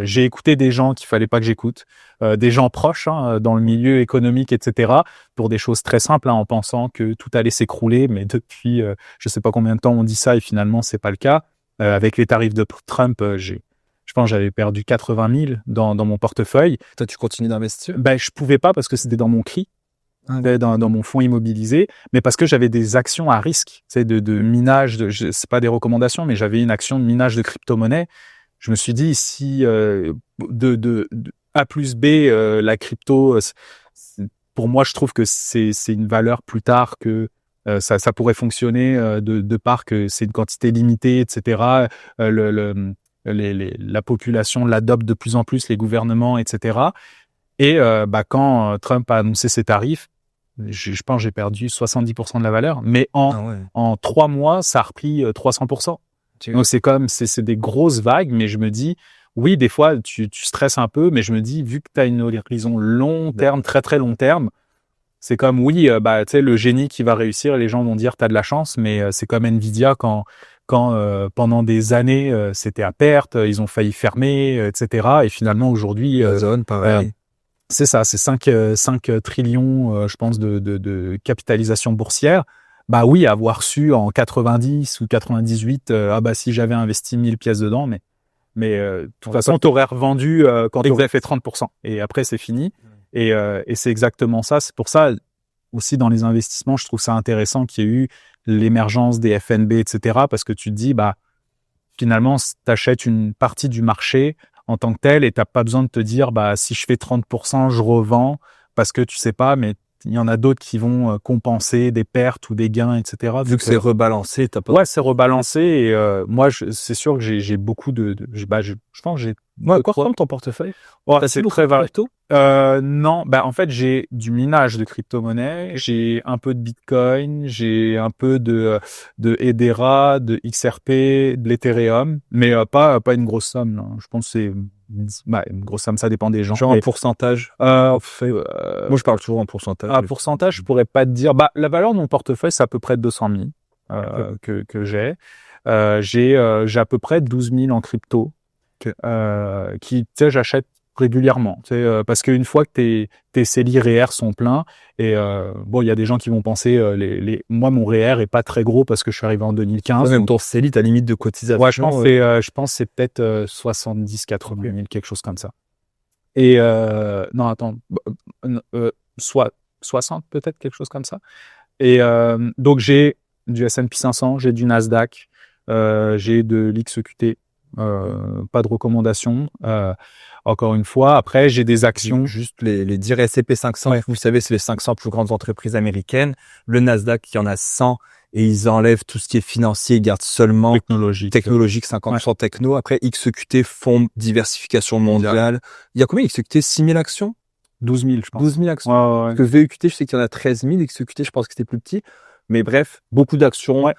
j'ai écouté des gens qu'il fallait pas que j'écoute, des gens proches hein, dans le milieu économique, etc., pour des choses très simples, hein, en pensant que tout allait s'écrouler, mais depuis je sais pas combien de temps on dit ça et finalement c'est pas le cas. Avec les tarifs de Trump, je pense que j'avais perdu 80 000 dans mon portefeuille. Toi, tu continues d'investir? Ben je pouvais pas parce que c'était dans mon CRI. Dans mon fonds immobilisé, mais parce que j'avais des actions à risque, tu sais, de minage, c'est pas des recommandations, mais j'avais une action de minage de crypto-monnaie. Je me suis dit, si de A plus B, la crypto, pour moi, je trouve que c'est une valeur plus tard que ça pourrait fonctionner de part que c'est une quantité limitée, etc. La population l'adopte de plus en plus, les gouvernements, etc. Et quand Trump a annoncé ses tarifs, je pense que j'ai perdu 70% de la valeur, mais en 3 mois, ça a repris 300%. Donc c'est des grosses vagues, mais je me dis, oui, des fois, tu stresses un peu, mais je me dis, vu que tu as une horizon long terme, très très long terme, c'est comme, oui, tu sais, le génie qui va réussir, les gens vont dire, tu as de la chance, mais c'est comme Nvidia quand pendant des années, c'était à perte, ils ont failli fermer, etc. Et finalement, aujourd'hui... Amazon, pareil. C'est ça, c'est 5 trillions, je pense, de capitalisation boursière. Bah oui, avoir su en 90 ou 98, si j'avais investi 1000 pièces dedans, mais de toute façon, t'aurais revendu quand t'aurais fait 30%. Et après, c'est fini. Et c'est exactement ça. C'est pour ça, aussi dans les investissements, je trouve ça intéressant qu'il y ait eu l'émergence des FNB, etc. Parce que tu te dis, finalement, t'achètes une partie du marché en tant que tel et t'as pas besoin de te dire si je fais 30%, je revends parce que tu sais pas, mais il y en a d'autres qui vont compenser des pertes ou des gains, etc. Vu que c'est rebalancé, t'as pas... Ouais, c'est rebalancé et moi, c'est sûr que j'ai beaucoup je pense que j'ai... Quoi ressemble ton portefeuille? C'est très varié. Non, en fait, j'ai du minage de crypto-monnaie, j'ai un peu de Bitcoin, j'ai un peu de Hedera, de XRP, de l'Ethereum, mais pas une grosse somme. Là. Je pense que c'est une grosse somme, ça dépend des gens. Genre en pourcentage? Moi, je parle toujours en pourcentage. Pourcentage, je pourrais pas te dire. La valeur de mon portefeuille, c'est à peu près 200 000 que j'ai. J'ai à peu près 12 000 en crypto. Qui, tu sais, j'achète régulièrement, tu sais, parce qu'une fois que tes CELI REER sont pleins, et il y a des gens qui vont penser, moi mon REER est pas très gros parce que je suis arrivé en 2015. Même ton CELI, ta limite de cotisation. Ouais, je pense que c'est peut-être 70-80 000, quelque chose comme ça. Et non, attends, soit 60 peut-être, quelque chose comme ça. Et donc j'ai du S&P 500, j'ai du Nasdaq, j'ai de l'XEQT. Pas de recommandation. Encore une fois, après, j'ai des actions. Juste les dire S&P 500, vous savez, c'est les 500 plus grandes entreprises américaines. Le Nasdaq, il y en a 100 et ils enlèvent tout ce qui est financier, ils gardent seulement technologique 50% techno. Après, XEQT, fonds diversification mondiale. Il y a combien XEQT? 6 000 actions? 12 000, je pense. 12 000 actions. Ouais. Parce que VEQT, je sais qu'il y en a 13 000. XEQT, je pense que c'était plus petit. Mais bref, beaucoup d'actions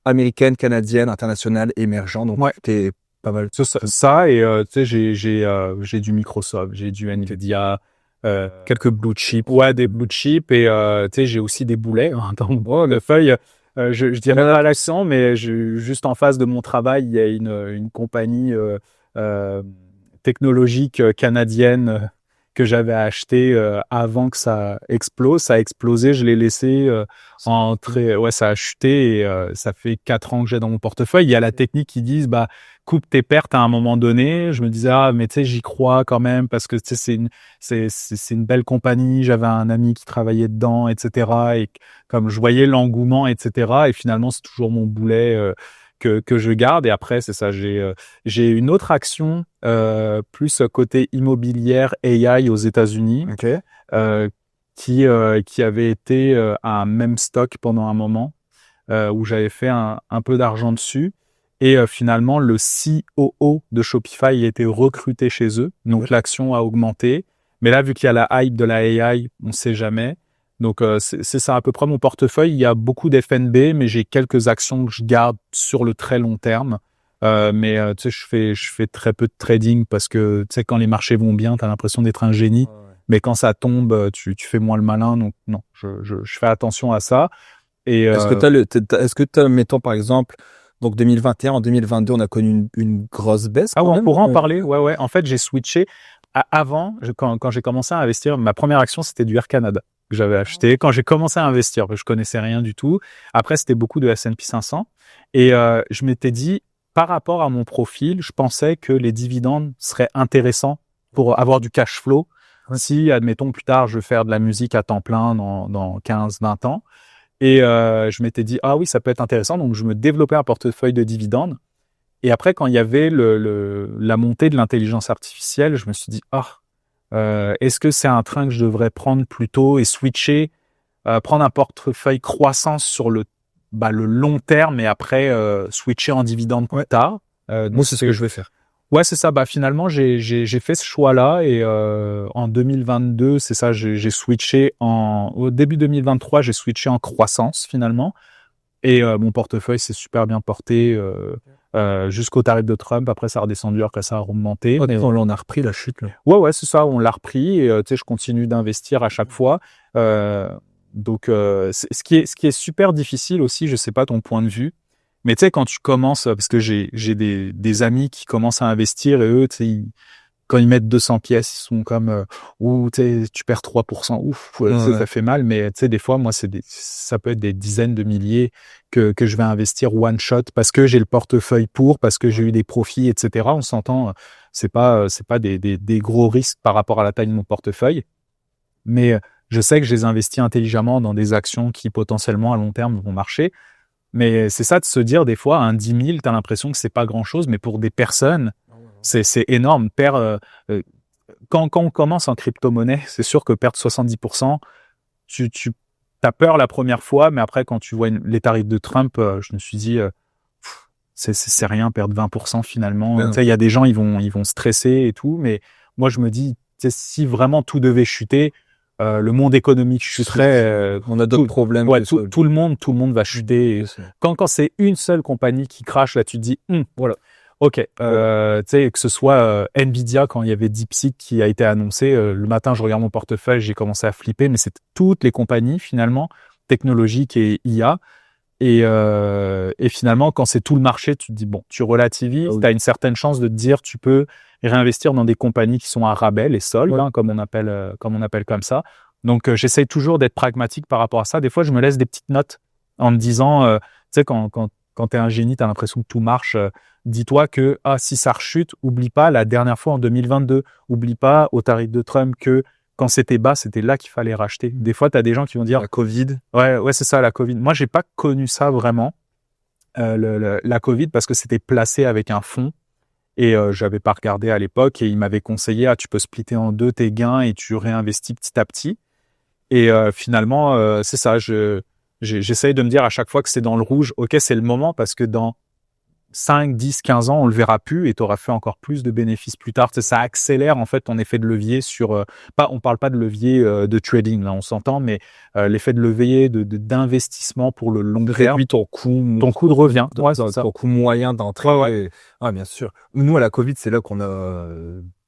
américaines, canadiennes, internationales, émergentes. Donc, t'es pas mal. Ça et tu sais, j'ai du Microsoft, j'ai du Nvidia, quelques blue chips. Ouais, des blue chips et tu sais, j'ai aussi des boulets dans mon portefeuille. Je dirais pas l'accent, mais juste en face de mon travail, il y a une compagnie technologique canadienne que j'avais acheté avant que ça explose. Ça a explosé, je l'ai laissé ça a chuté et ça fait 4 ans que j'ai dans mon portefeuille. Il y a la technique qui disent coupe tes pertes à un moment donné. Je me disais mais tu sais, j'y crois quand même parce que tu sais c'est une belle compagnie. J'avais un ami qui travaillait dedans, etc. Et comme je voyais l'engouement, etc. Et finalement c'est toujours mon boulet que je garde. Et après, c'est ça, j'ai une autre action plus côté immobilière AI aux États-Unis Ok. qui avait été à un même stock pendant un moment où j'avais fait un peu d'argent dessus. Et finalement, le COO de Shopify a été recruté chez eux. Donc, l'action a augmenté. Mais là, vu qu'il y a la hype de la AI, on ne sait jamais. Donc, c'est ça à peu près mon portefeuille. Il y a beaucoup d'FNB, mais j'ai quelques actions que je garde sur le très long terme. Mais tu sais, je fais très peu de trading parce que tu sais, quand les marchés vont bien, tu as l'impression d'être un génie. Mais quand ça tombe, tu fais moins le malin. Donc, non, je fais attention à ça. Et Est-ce que est-ce que t'as, mettons par exemple, donc 2021, en 2022, on a connu une grosse baisse ah quand ouais, on même. pourra en parler. Ouais, ouais. En fait, j'ai switché. Avant, quand j'ai commencé à investir, ma première action, c'était du Air Canada que j'avais acheté. Quand j'ai commencé à investir, je connaissais rien du tout. Après, c'était beaucoup de S&P 500. Et je m'étais dit, par rapport à mon profil, je pensais que les dividendes seraient intéressants pour avoir du cash flow. Si, admettons, plus tard, je veux faire de la musique à temps plein dans 15, 20 ans. Et je m'étais dit, ah oui, ça peut être intéressant. Donc, je me développais un portefeuille de dividendes. Et après, quand il y avait la montée de l'intelligence artificielle, je me suis dit, est-ce que c'est un train que je devrais prendre plus tôt et switcher, prendre un portefeuille croissance sur le long terme et après switcher en dividende plus tard. Moi, c'est ce que je vais faire. Ouais, c'est ça. Finalement, j'ai fait ce choix-là et en 2022, c'est ça, j'ai switché au début 2023, j'ai switché en croissance finalement et mon portefeuille s'est super bien porté jusqu'au tarif de Trump. Après, ça a redescendu, après ça a remonté. Oh, on a repris la chute là. Ouais, c'est ça, on l'a repris et tu sais, je continue d'investir à chaque fois. Donc, ce qui est super difficile aussi, je sais pas ton point de vue. Mais tu sais, quand tu commences, parce que j'ai des amis qui commencent à investir et eux, tu sais, quand ils mettent 200 pièces, ils sont comme, ouh, tu sais, tu perds 3%, ouf, ça fait mal. Mais tu sais, des fois, moi, ça peut être des dizaines de milliers que je vais investir one shot parce que j'ai le portefeuille parce que j'ai eu des profits, etc. On s'entend, c'est pas des gros risques par rapport à la taille de mon portefeuille. Mais je sais que je les investis intelligemment dans des actions qui potentiellement à long terme vont marcher. Mais c'est ça de se dire, des fois, un 10 000, tu as l'impression que c'est pas grand-chose, mais pour des personnes, c'est énorme. Quand on commence en crypto-monnaie, c'est sûr que perdre 70%, tu as peur la première fois, mais après, quand tu vois les tarifs de Trump, je me suis dit, c'est rien, perdre 20% finalement. Tu sais, il y a des gens, ils vont stresser et tout, mais moi, je me dis, si vraiment tout devait chuter, le monde économique chuterait. On a d'autres problèmes. Ouais, tout le monde va chuter. Quand c'est une seule compagnie qui crache, là, tu te dis, voilà. Ok, tu sais, que ce soit Nvidia, quand il y avait DeepSeek qui a été annoncé, le matin, je regarde mon portefeuille, j'ai commencé à flipper, mais c'est toutes les compagnies, finalement, technologiques et IA. Et finalement, quand c'est tout le marché, tu te dis, bon, tu relativises, tu as une certaine chance de te dire, tu peux réinvestir dans des compagnies qui sont à rabais, les soldes, comme on appelle comme ça. Donc, j'essaye toujours d'être pragmatique par rapport à ça. Des fois, je me laisse des petites notes en me disant, tu sais, quand tu es un génie, tu as l'impression que tout marche. Dis-toi que si ça rechute, oublie pas la dernière fois en 2022, oublie pas au tarif de Trump que quand c'était bas, c'était là qu'il fallait racheter. Des fois, tu as des gens qui vont dire... La Covid. Ouais, c'est ça, la Covid. Moi, j'ai pas connu ça vraiment, la Covid, parce que c'était placé avec un fonds et j'avais pas regardé à l'époque et il m'avait conseillé, tu peux splitter en deux tes gains et tu réinvestis petit à petit. Et finalement, c'est ça, j'essaye de me dire à chaque fois que c'est dans le rouge, ok, c'est le moment parce que dans 5, 10, 15 ans, on le verra plus et tu auras fait encore plus de bénéfices plus tard. Ça accélère en fait ton effet de levier sur on parle pas de levier de trading là, on s'entend, mais l'effet de levier d'investissement pour le long terme. Réduit ton coût de revient. Ton coût moyen d'entrée. Ouais. Ah, bien sûr. Nous, à la Covid, c'est là qu'on a...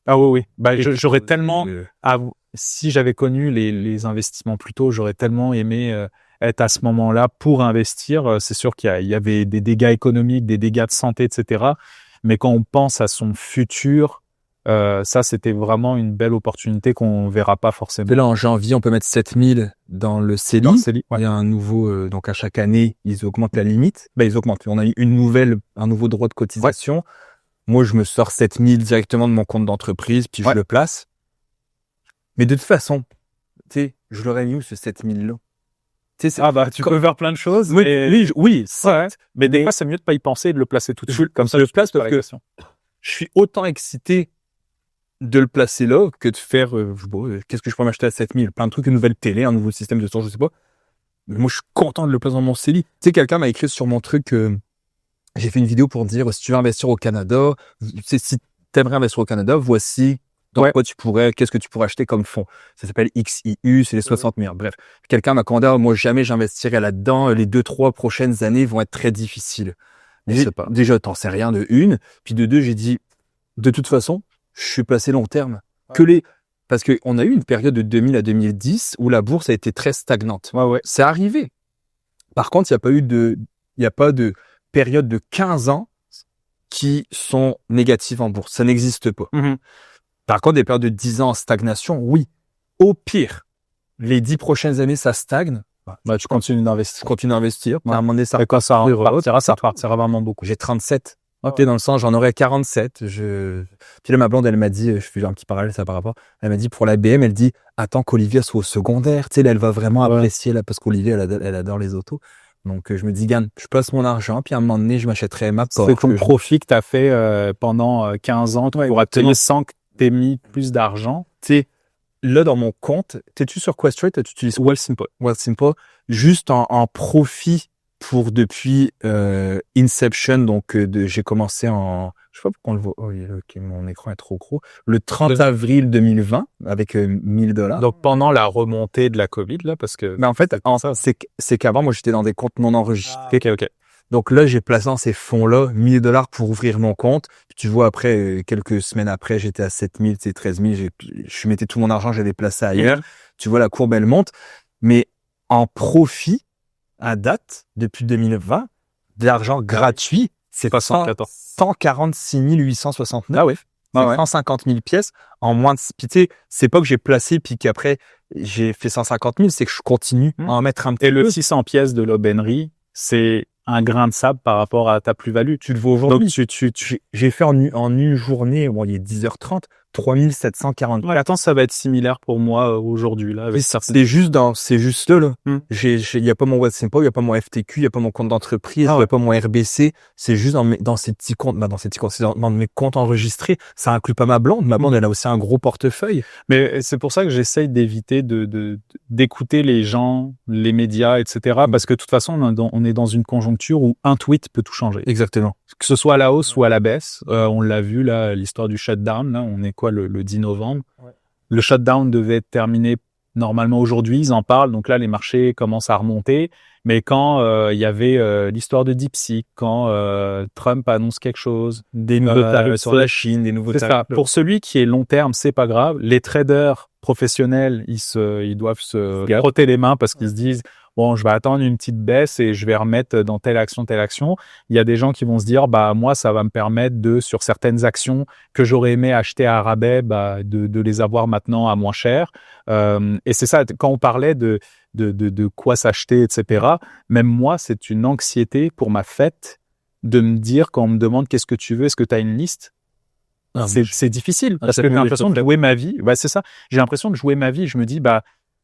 Ah oui. J'aurais tellement... si j'avais connu les investissements plus tôt, j'aurais tellement aimé... être à ce moment-là pour investir. C'est sûr qu'il y avait des dégâts économiques, des dégâts de santé, etc. Mais quand on pense à son futur, ça, c'était vraiment une belle opportunité qu'on verra pas forcément. Et là, en janvier, on peut mettre 7000 dans le CELI. Ouais. Il y a un nouveau, donc à chaque année, ils augmentent la limite. Ils augmentent. On a eu un nouveau droit de cotisation. Ouais. Moi, je me sors 7000 directement de mon compte d'entreprise, puis je le place. Mais de toute façon, tu sais, je l'aurais mis où ce 7000-là? Tu sais, Ah bah, tu peux faire plein de choses. oui, et... oui, Ouais. Mais des mais- fois, c'est mieux de pas y penser et de le placer tout de Je suite. Comme ça, le tu place te poses pas parce la que question. je suis autant excité de le placer là que de faire, qu'est-ce que je pourrais m'acheter à 7000? Plein de trucs, une nouvelle télé, un nouveau système de son, je sais pas. Mais moi, je suis content de le placer dans mon CELI. Tu sais, quelqu'un m'a écrit sur mon truc, j'ai fait une vidéo pour dire, si tu veux investir au Canada, si t'aimerais investir au Canada, voici dans quoi qu'est-ce que tu pourrais acheter comme fonds. Ça s'appelle XIU, c'est les 60 000. Bref. Quelqu'un m'a commandé, moi, jamais j'investirais là-dedans. Les 2-3 prochaines années vont être très difficiles. Je sais pas. Déjà, t'en sais rien de une. Puis de deux, j'ai dit, de toute façon, je suis placé long terme. Parce que on a eu une période de 2000 à 2010 où la bourse a été très stagnante. Ouais. C'est arrivé. Par contre, il n'y a pas de période de 15 ans qui sont négatives en bourse. Ça n'existe pas. Par contre, des périodes de 10 ans en stagnation, oui. Au pire, les 10 prochaines années, ça stagne. Bah, tu continues d'investir. Je continue à investir. À un moment donné, ça Et quand ça repartira, repartira vraiment beaucoup. J'ai 37. Dans le sens, j'en aurais 47. Puis là, ma blonde, elle m'a dit, je fais un petit parallèle, ça par rapport. Elle m'a dit, pour la BM, elle dit, attends qu'Olivier soit au secondaire. Tu sais, là, elle va vraiment apprécier, là, parce qu'Olivier, elle adore les autos. Donc, je me dis, Gann, je place mon argent, puis à un moment donné, je m'achèterai ma Porsche. C'est ton profit que t'as fait pendant 15 ans. Tu pourras te payer sans que t'aies mis plus d'argent. Tu sais, là, dans mon compte, t'es-tu sur Questrade? Tu utilises Wealthsimple. Wealthsimple, juste en profit pour depuis Inception, donc j'ai commencé je sais pas pourquoi on le voit, ok, mon écran est trop gros, le 30 avril 2020 avec $1000. Donc pendant la remontée de la Covid là, parce que Mais en fait, c'est qu'avant moi j'étais dans des comptes non enregistrés. Ok. Donc là j'ai placé dans ces fonds-là $1000 pour ouvrir mon compte. Puis tu vois après quelques semaines après j'étais à 7000, c'est 13000, je mettais tout mon argent, j'avais placé ailleurs. Tu vois la courbe elle monte, mais en profit à date, depuis 2020, de l'argent gratuit, c'est 146 869. Ah oui. C'est 150 000 pièces en moins de... Puis tu sais, c'est pas que j'ai placé puis qu'après j'ai fait 150 000, c'est que je continue à en mettre un petit peu. Et le 600 pièces de l'aubainerie, c'est un grain de sable par rapport à ta plus-value. Tu le vois aujourd'hui. Donc j'ai fait en une journée, bon, il est 10h30, 3740. Ouais, attends, ça va être similaire pour moi aujourd'hui là. C'est juste là. Il y a pas mon Wealthsimple, il y a pas mon FTQ, il y a pas mon compte d'entreprise, il y a pas mon RBC. C'est juste dans ces petits comptes, c'est dans mes comptes enregistrés. Ça inclut pas ma blonde. Ma blonde, elle a aussi un gros portefeuille. Mais c'est pour ça que j'essaye d'éviter d'écouter les gens, les médias, etc. Parce que de toute façon, on est dans une conjoncture où un tweet peut tout changer. Exactement. Que ce soit à la hausse ou à la baisse. On l'a vu là, l'histoire du shutdown. Là, on est quoi le 10 novembre. Le shutdown devait être terminé normalement aujourd'hui, ils en parlent, donc là les marchés commencent à remonter, mais quand il y avait l'histoire de DeepSeek, quand Trump annonce quelque chose, des nouveaux tarifs sur la Chine, des nouveaux tarifs. Pour celui qui est long terme, c'est pas grave. Les traders professionnels, ils doivent se frotter les mains parce qu'ils se disent bon, je vais attendre une petite baisse et je vais remettre dans telle action, telle action. Il y a des gens qui vont se dire, bah, moi, ça va me permettre sur certaines actions que j'aurais aimé acheter à rabais, de les avoir maintenant à moins cher. Et c'est ça, quand on parlait de quoi s'acheter, etc. Même moi, c'est une anxiété pour ma fête de me dire quand on me demande qu'est-ce que tu veux, est-ce que tu as une liste? C'est difficile parce que j'ai l'impression de jouer ma vie. C'est ça. J'ai l'impression de jouer ma vie. Je me dis,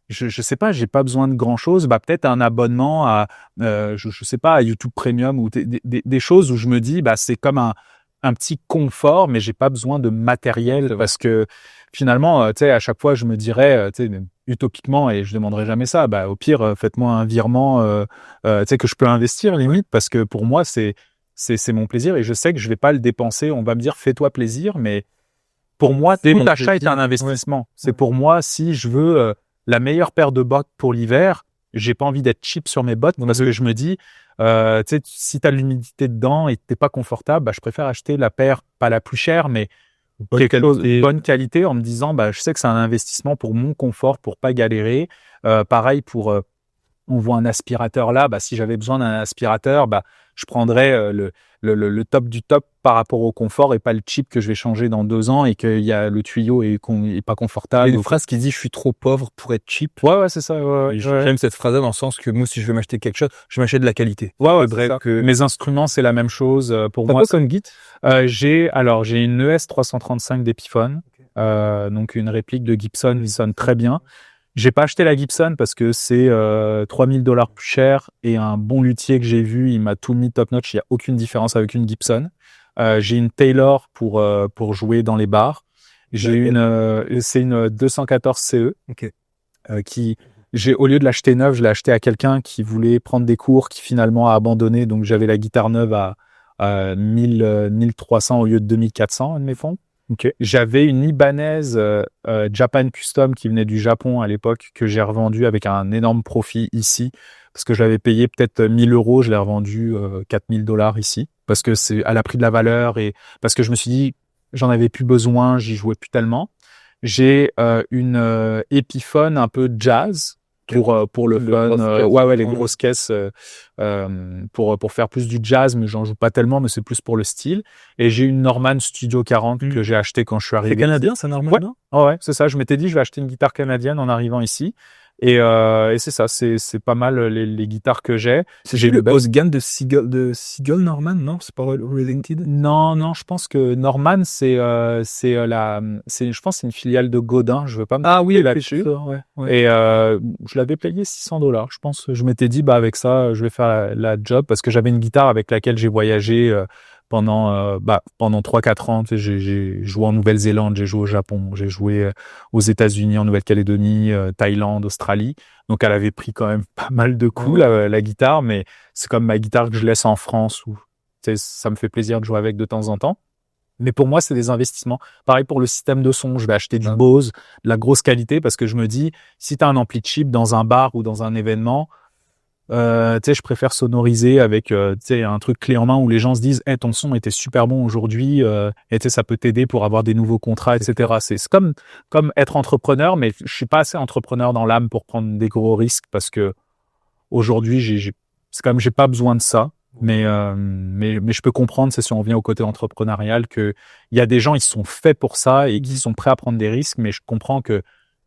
je sais pas, j'ai pas besoin de grand chose. Peut-être un abonnement à, je sais pas, à YouTube Premium ou des choses où je me dis, c'est comme un petit confort, mais j'ai pas besoin de matériel parce que finalement, tu sais, à chaque fois, je me dirais, tu sais, utopiquement, et je demanderai jamais ça. Au pire, faites-moi un virement, tu sais, que je peux investir limite, parce que pour moi, c'est mon plaisir et je sais que je vais pas le dépenser. On va me dire, fais-toi plaisir, mais pour moi, tout achat est un investissement. C'est pour moi, si je veux la meilleure paire de bottes pour l'hiver, j'ai pas envie d'être cheap sur mes bottes parce que je me dis, tu sais, si t'as l'humidité dedans et t'es pas confortable, je préfère acheter la paire, pas la plus chère, mais quelque chose de bonne qualité en me disant, je sais que c'est un investissement pour mon confort, pour pas galérer. Pareil pour, on voit un aspirateur là, si j'avais besoin d'un aspirateur, je prendrais le top du top par rapport au confort et pas le cheap que je vais changer dans 2 ans et qu'il y a le tuyau et qu'on est pas confortable. Il y a une phrase qui dit, je suis trop pauvre pour être cheap. Ouais, c'est ça. J'aime cette phrase-là dans le sens que moi, si je veux m'acheter quelque chose, je m'achète de la qualité. Mes instruments, c'est la même chose pour moi. T'as quoi comme Git? J'ai une ES 335 d'Epiphone, donc une réplique de Gibson qui sonne très bien. J'ai pas acheté la Gibson parce que c'est $3 000 plus cher et un bon luthier que j'ai vu, il m'a tout mis top notch. Il y a aucune différence avec une Gibson. J'ai une Taylor pour jouer dans les bars. J'ai c'est une 214 CE Ok. qui au lieu de l'acheter neuve, je l'ai acheté à quelqu'un qui voulait prendre des cours, qui finalement a abandonné. Donc j'avais la guitare neuve à 1300 au lieu de 2400, admettons. Ok. J'avais une Ibanez Japan Custom qui venait du Japon à l'époque, que j'ai revendue avec un énorme profit ici, parce que je l'avais payé peut-être 1000 euros, je l'ai revendue $4000 ici, parce que c'est à la prix de la valeur et parce que je me suis dit, j'en avais plus besoin, j'y jouais plus tellement. J'ai une Epiphone un peu jazz pour le fun. Ouais, les grosses caisses pour faire plus du jazz, mais j'en joue pas tellement, mais c'est plus pour le style. Et j'ai une Norman Studio 40 que j'ai acheté quand je suis arrivé. C'est canadien, ça, Norman, Ouais. non? Oh ouais, c'est ça. Je m'étais dit, je vais acheter une guitare canadienne en arrivant ici. Et c'est ça, c'est pas mal les guitares que j'ai. J'ai le Osgan de Seagull Norman, non? C'est pas related? Non, je pense que Norman je pense que c'est une filiale de Godin. Je veux pas me tromper là-dessus. Ouais. Et je l'avais payé $600. Je pense. Je m'étais dit, bah avec ça, je vais faire la job parce que j'avais une guitare avec laquelle j'ai voyagé pendant 3-4 ans. Tu sais, j'ai joué en Nouvelle-Zélande, j'ai joué au Japon, j'ai joué aux États-Unis, en Nouvelle-Calédonie, Thaïlande, Australie. Donc elle avait pris quand même pas mal de coups la guitare, mais c'est comme ma guitare que je laisse en France où tu sais, ça me fait plaisir de jouer avec de temps en temps. Mais pour moi, c'est des investissements. Pareil pour le système de son, je vais acheter du Bose, de la grosse qualité, parce que je me dis, si tu as un ampli cheap dans un bar ou dans un événement, tu sais, je préfère sonoriser avec tu sais, un truc clé en main où les gens se disent, hey, ton son était super bon aujourd'hui, et tu sais, ça peut t'aider pour avoir des nouveaux contrats, etc. C'est comme être entrepreneur, mais je suis pas assez entrepreneur dans l'âme pour prendre des gros risques parce que aujourd'hui, c'est comme j'ai pas besoin de ça. Mais je peux comprendre, c'est si on vient au côté entrepreneurial, que il y a des gens, ils sont faits pour ça et qui sont prêts à prendre des risques. Mais je comprends que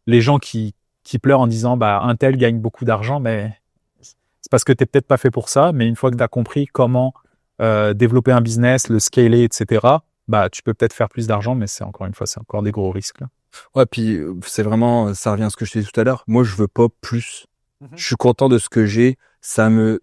les gens qui pleurent en disant, bah, un tel gagne beaucoup d'argent, mais c'est parce que t'es peut-être pas fait pour ça. Mais une fois que tu as compris comment développer un business, le scaler, etc., bah, tu peux peut-être faire plus d'argent, mais c'est encore des gros risques, là. Ouais, puis c'est vraiment, ça revient à ce que je t'ai dit tout à l'heure. Moi, je veux pas plus. Je suis content de ce que j'ai. Ça me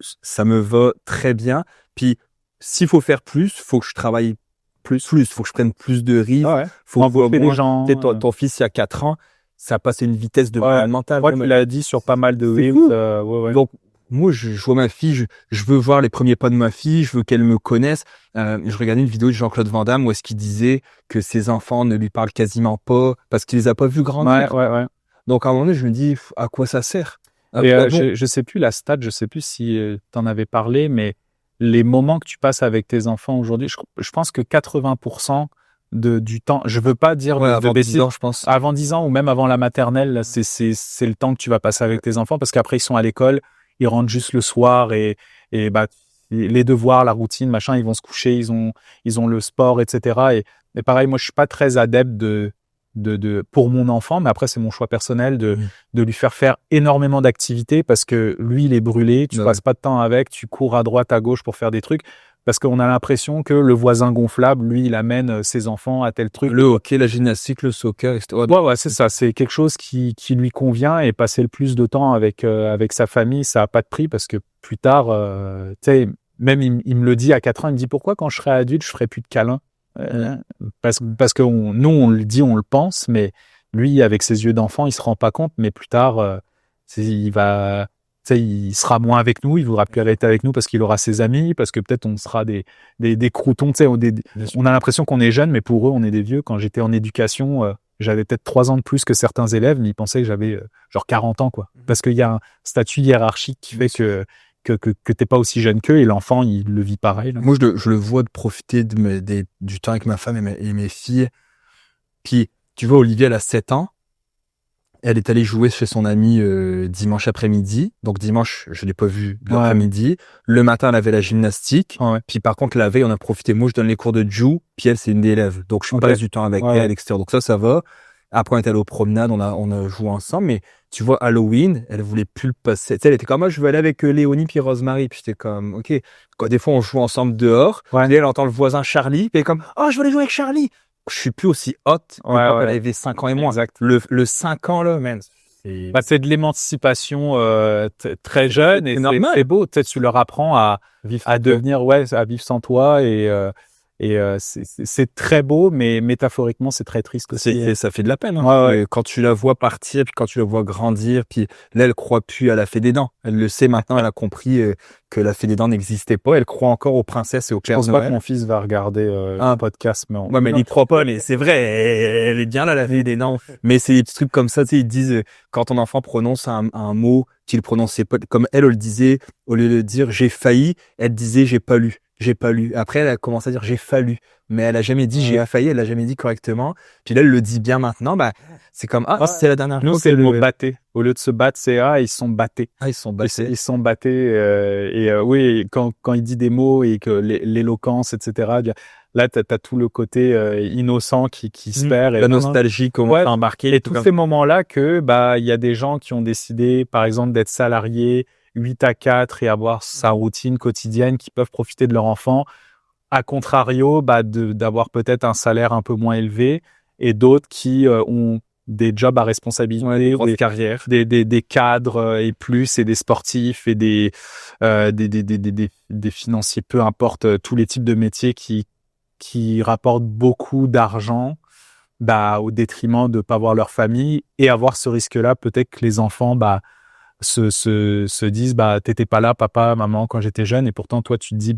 va très bien. Puis, s'il faut faire plus, faut que je travaille plus. Faut que je prenne plus de risques. Faut envoyer des gens. Ton fils, il y a 4 ans, ça a passé une vitesse de malade mentale. Ouais, tu l'as dit sur pas mal de reels. Donc, moi, je vois ma fille, je veux voir les premiers pas de ma fille, je veux qu'elle me connaisse. Je regardais une vidéo de Jean-Claude Van Damme où est-ce qu'il disait que ses enfants ne lui parlent quasiment pas parce qu'il les a pas vus grandir. Ouais. Donc, à un moment donné, je me dis, à quoi ça sert? Et je sais plus la stat, je sais plus si tu en avais parlé, mais les moments que tu passes avec tes enfants aujourd'hui, je pense que 80% du temps, je veux pas dire avant 10 ans, je pense. Avant 10 ans ou même avant la maternelle, là, c'est le temps que tu vas passer avec tes enfants parce qu'après ils sont à l'école, ils rentrent juste le soir et bah les devoirs, la routine, machin, ils vont se coucher, ils ont le sport, etc. Et pareil, moi je suis pas très adepte pour mon enfant, mais après c'est mon choix personnel de lui faire énormément d'activités parce que lui il est brûlé, tu passes pas de temps avec, tu cours à droite à gauche pour faire des trucs parce qu'on a l'impression que le voisin gonflable, lui il amène ses enfants à tel truc. Le hockey, la gymnastique, le soccer, etc. Ouais, c'est ça, c'est quelque chose qui lui convient et passer le plus de temps avec sa famille, ça a pas de prix parce que plus tard, tu sais, même il me le dit à 4 ans, il me dit pourquoi quand je serai adulte, je ferai plus de câlins. Parce que nous on le dit, on le pense, mais lui avec ses yeux d'enfant il se rend pas compte, mais plus tard il sera moins avec nous, il voudra plus être avec nous parce qu'il aura ses amis, parce que peut-être on sera des croutons, tu sais, on a l'impression qu'on est jeune, mais pour eux on est des vieux. Quand j'étais en éducation, j'avais peut-être 3 ans de plus que certains élèves, mais ils pensaient que j'avais genre 40 ans quoi, parce qu'il y a un statut hiérarchique qui fait que t'es pas aussi jeune qu'eux et l'enfant il le vit pareil, là. Moi je le vois de profiter du temps avec ma femme et mes filles. Puis tu vois, Olivia elle a 7 ans, elle est allée jouer chez son amie dimanche après-midi. Donc dimanche je l'ai pas vue l'après-midi. Le matin elle avait la gymnastique. Puis par contre la veille on a profité. Moi je donne les cours de Ju, puis elle c'est une élève, donc je passe du temps avec elle à l'extérieur. Donc ça va. Après, on est allé aux promenades, on a joué ensemble, mais tu vois, Halloween, elle voulait plus le passer. Tu sais, elle était comme, moi, je veux aller avec Léonie puis Rosemary. Puis j'étais comme, ok. Quand des fois, on joue ensemble dehors. Puis elle entend le voisin Charlie, puis elle est comme, oh, je veux aller jouer avec Charlie. Je suis plus aussi hot. Elle avait 5 ans et moins. Exact. Le 5 ans, là, man, c'est de l'émancipation très jeune et c'est beau. Peut-être tu leur apprends à devenir, à vivre sans toi et c'est très beau, mais métaphoriquement c'est très triste aussi. Ça fait de la peine. Hein. Ouais. Quand tu la vois partir, puis quand tu la vois grandir, puis là elle croit plus à la fée des dents. Elle le sait maintenant, elle a compris que la fée des dents n'existait pas. Elle croit encore aux princesses et au Père Noël. Je pense pas que mon fils va regarder un podcast, mais ouais, mais il y croit pas. Mais c'est vrai, elle est bien là la fée des dents. Mais c'est des petits trucs comme ça, tu sais, ils disent quand ton enfant prononce un mot qu'il prononçait pas, comme elle le disait, au lieu de dire j'ai failli, elle disait j'ai pas lu. Après, elle a commencé à dire j'ai fallu, mais elle a jamais dit j'ai failli, elle l'a jamais dit correctement. Puis là, elle le dit bien maintenant. C'est comme c'est la dernière fois. Nous, c'est le mot batté. Au lieu de se battre, c'est ils sont battés. Ils sont battés. Ils sont battés. Oui, quand il dit des mots et que l'éloquence, etc. Là, t'as tout le côté innocent qui se perd. La nostalgie, comment t'as embarqué. Et tous ces moments-là que il y a des gens qui ont décidé, par exemple, d'être salariés 8 à 4 et avoir sa routine quotidienne, qui peuvent profiter de leur enfant. À contrario, d'avoir peut-être un salaire un peu moins élevé, et d'autres qui ont des jobs à responsabilité, des carrières, des cadres et plus, et des sportifs et des financiers, peu importe, tous les types de métiers qui rapportent beaucoup d'argent, au détriment de pas voir leur famille et avoir ce risque-là. Peut-être que les enfants, se disent, t'étais pas là, papa, maman, quand j'étais jeune, et pourtant toi tu te dis,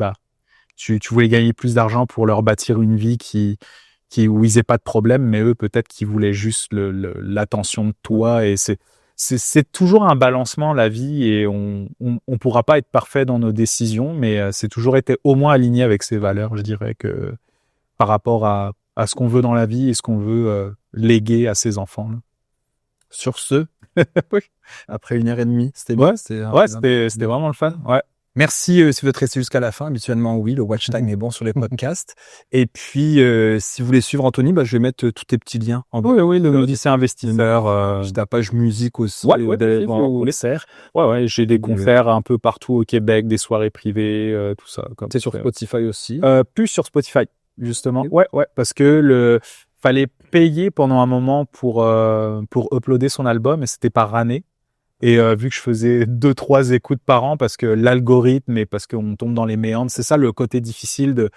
tu voulais gagner plus d'argent pour leur bâtir une vie où ils aient pas de problème, mais eux peut-être qu'ils voulaient juste l'attention de toi. Et c'est toujours un balancement, la vie, et on pourra pas être parfait dans nos décisions, mais c'est toujours été au moins aligné avec ses valeurs, je dirais, que par rapport à ce qu'on veut dans la vie et ce qu'on veut léguer à ses enfants. Là. Sur ce, après 1h30, c'était bien. C'était vraiment le fun. Ouais. Merci si vous êtes resté jusqu'à la fin. Habituellement, oui, le watch time est bon sur les podcasts. Et puis, si vous voulez suivre Anthony, je vais mettre tous tes petits liens. Oui, le Odyssée Investisseur. J'ai ta page musique aussi. On les sert. Ouais, j'ai des concerts un peu partout au Québec, des soirées privées, tout ça. C'est sur Spotify aussi. Plus sur Spotify, justement. Ouais, parce que fallait payer pendant un moment pour uploader son album, et c'était par année. Et vu que je faisais 2-3 écoutes par an, parce que l'algorithme et parce qu'on tombe dans les méandres, c'est ça le côté difficile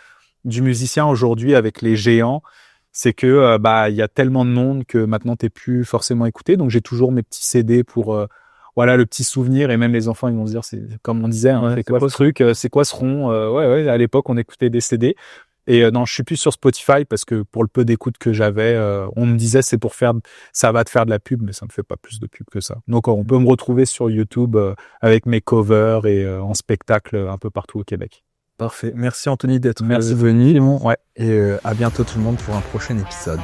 du musicien aujourd'hui avec les géants, c'est que y a tellement de monde que maintenant t'es plus forcément écouté. Donc j'ai toujours mes petits CD pour le petit souvenir, et même les enfants ils vont se dire, c'est comme on disait, c'est quoi ce truc, c'est quoi ce rond, à l'époque on écoutait des CD. Et non, je suis plus sur Spotify parce que pour le peu d'écoute que j'avais, on me disait ça va te faire de la pub, mais ça me fait pas plus de pub que ça. Donc on peut me retrouver sur YouTube avec mes covers et en spectacle un peu partout au Québec. Parfait. Merci Anthony d'être venu. Et à bientôt tout le monde pour un prochain épisode.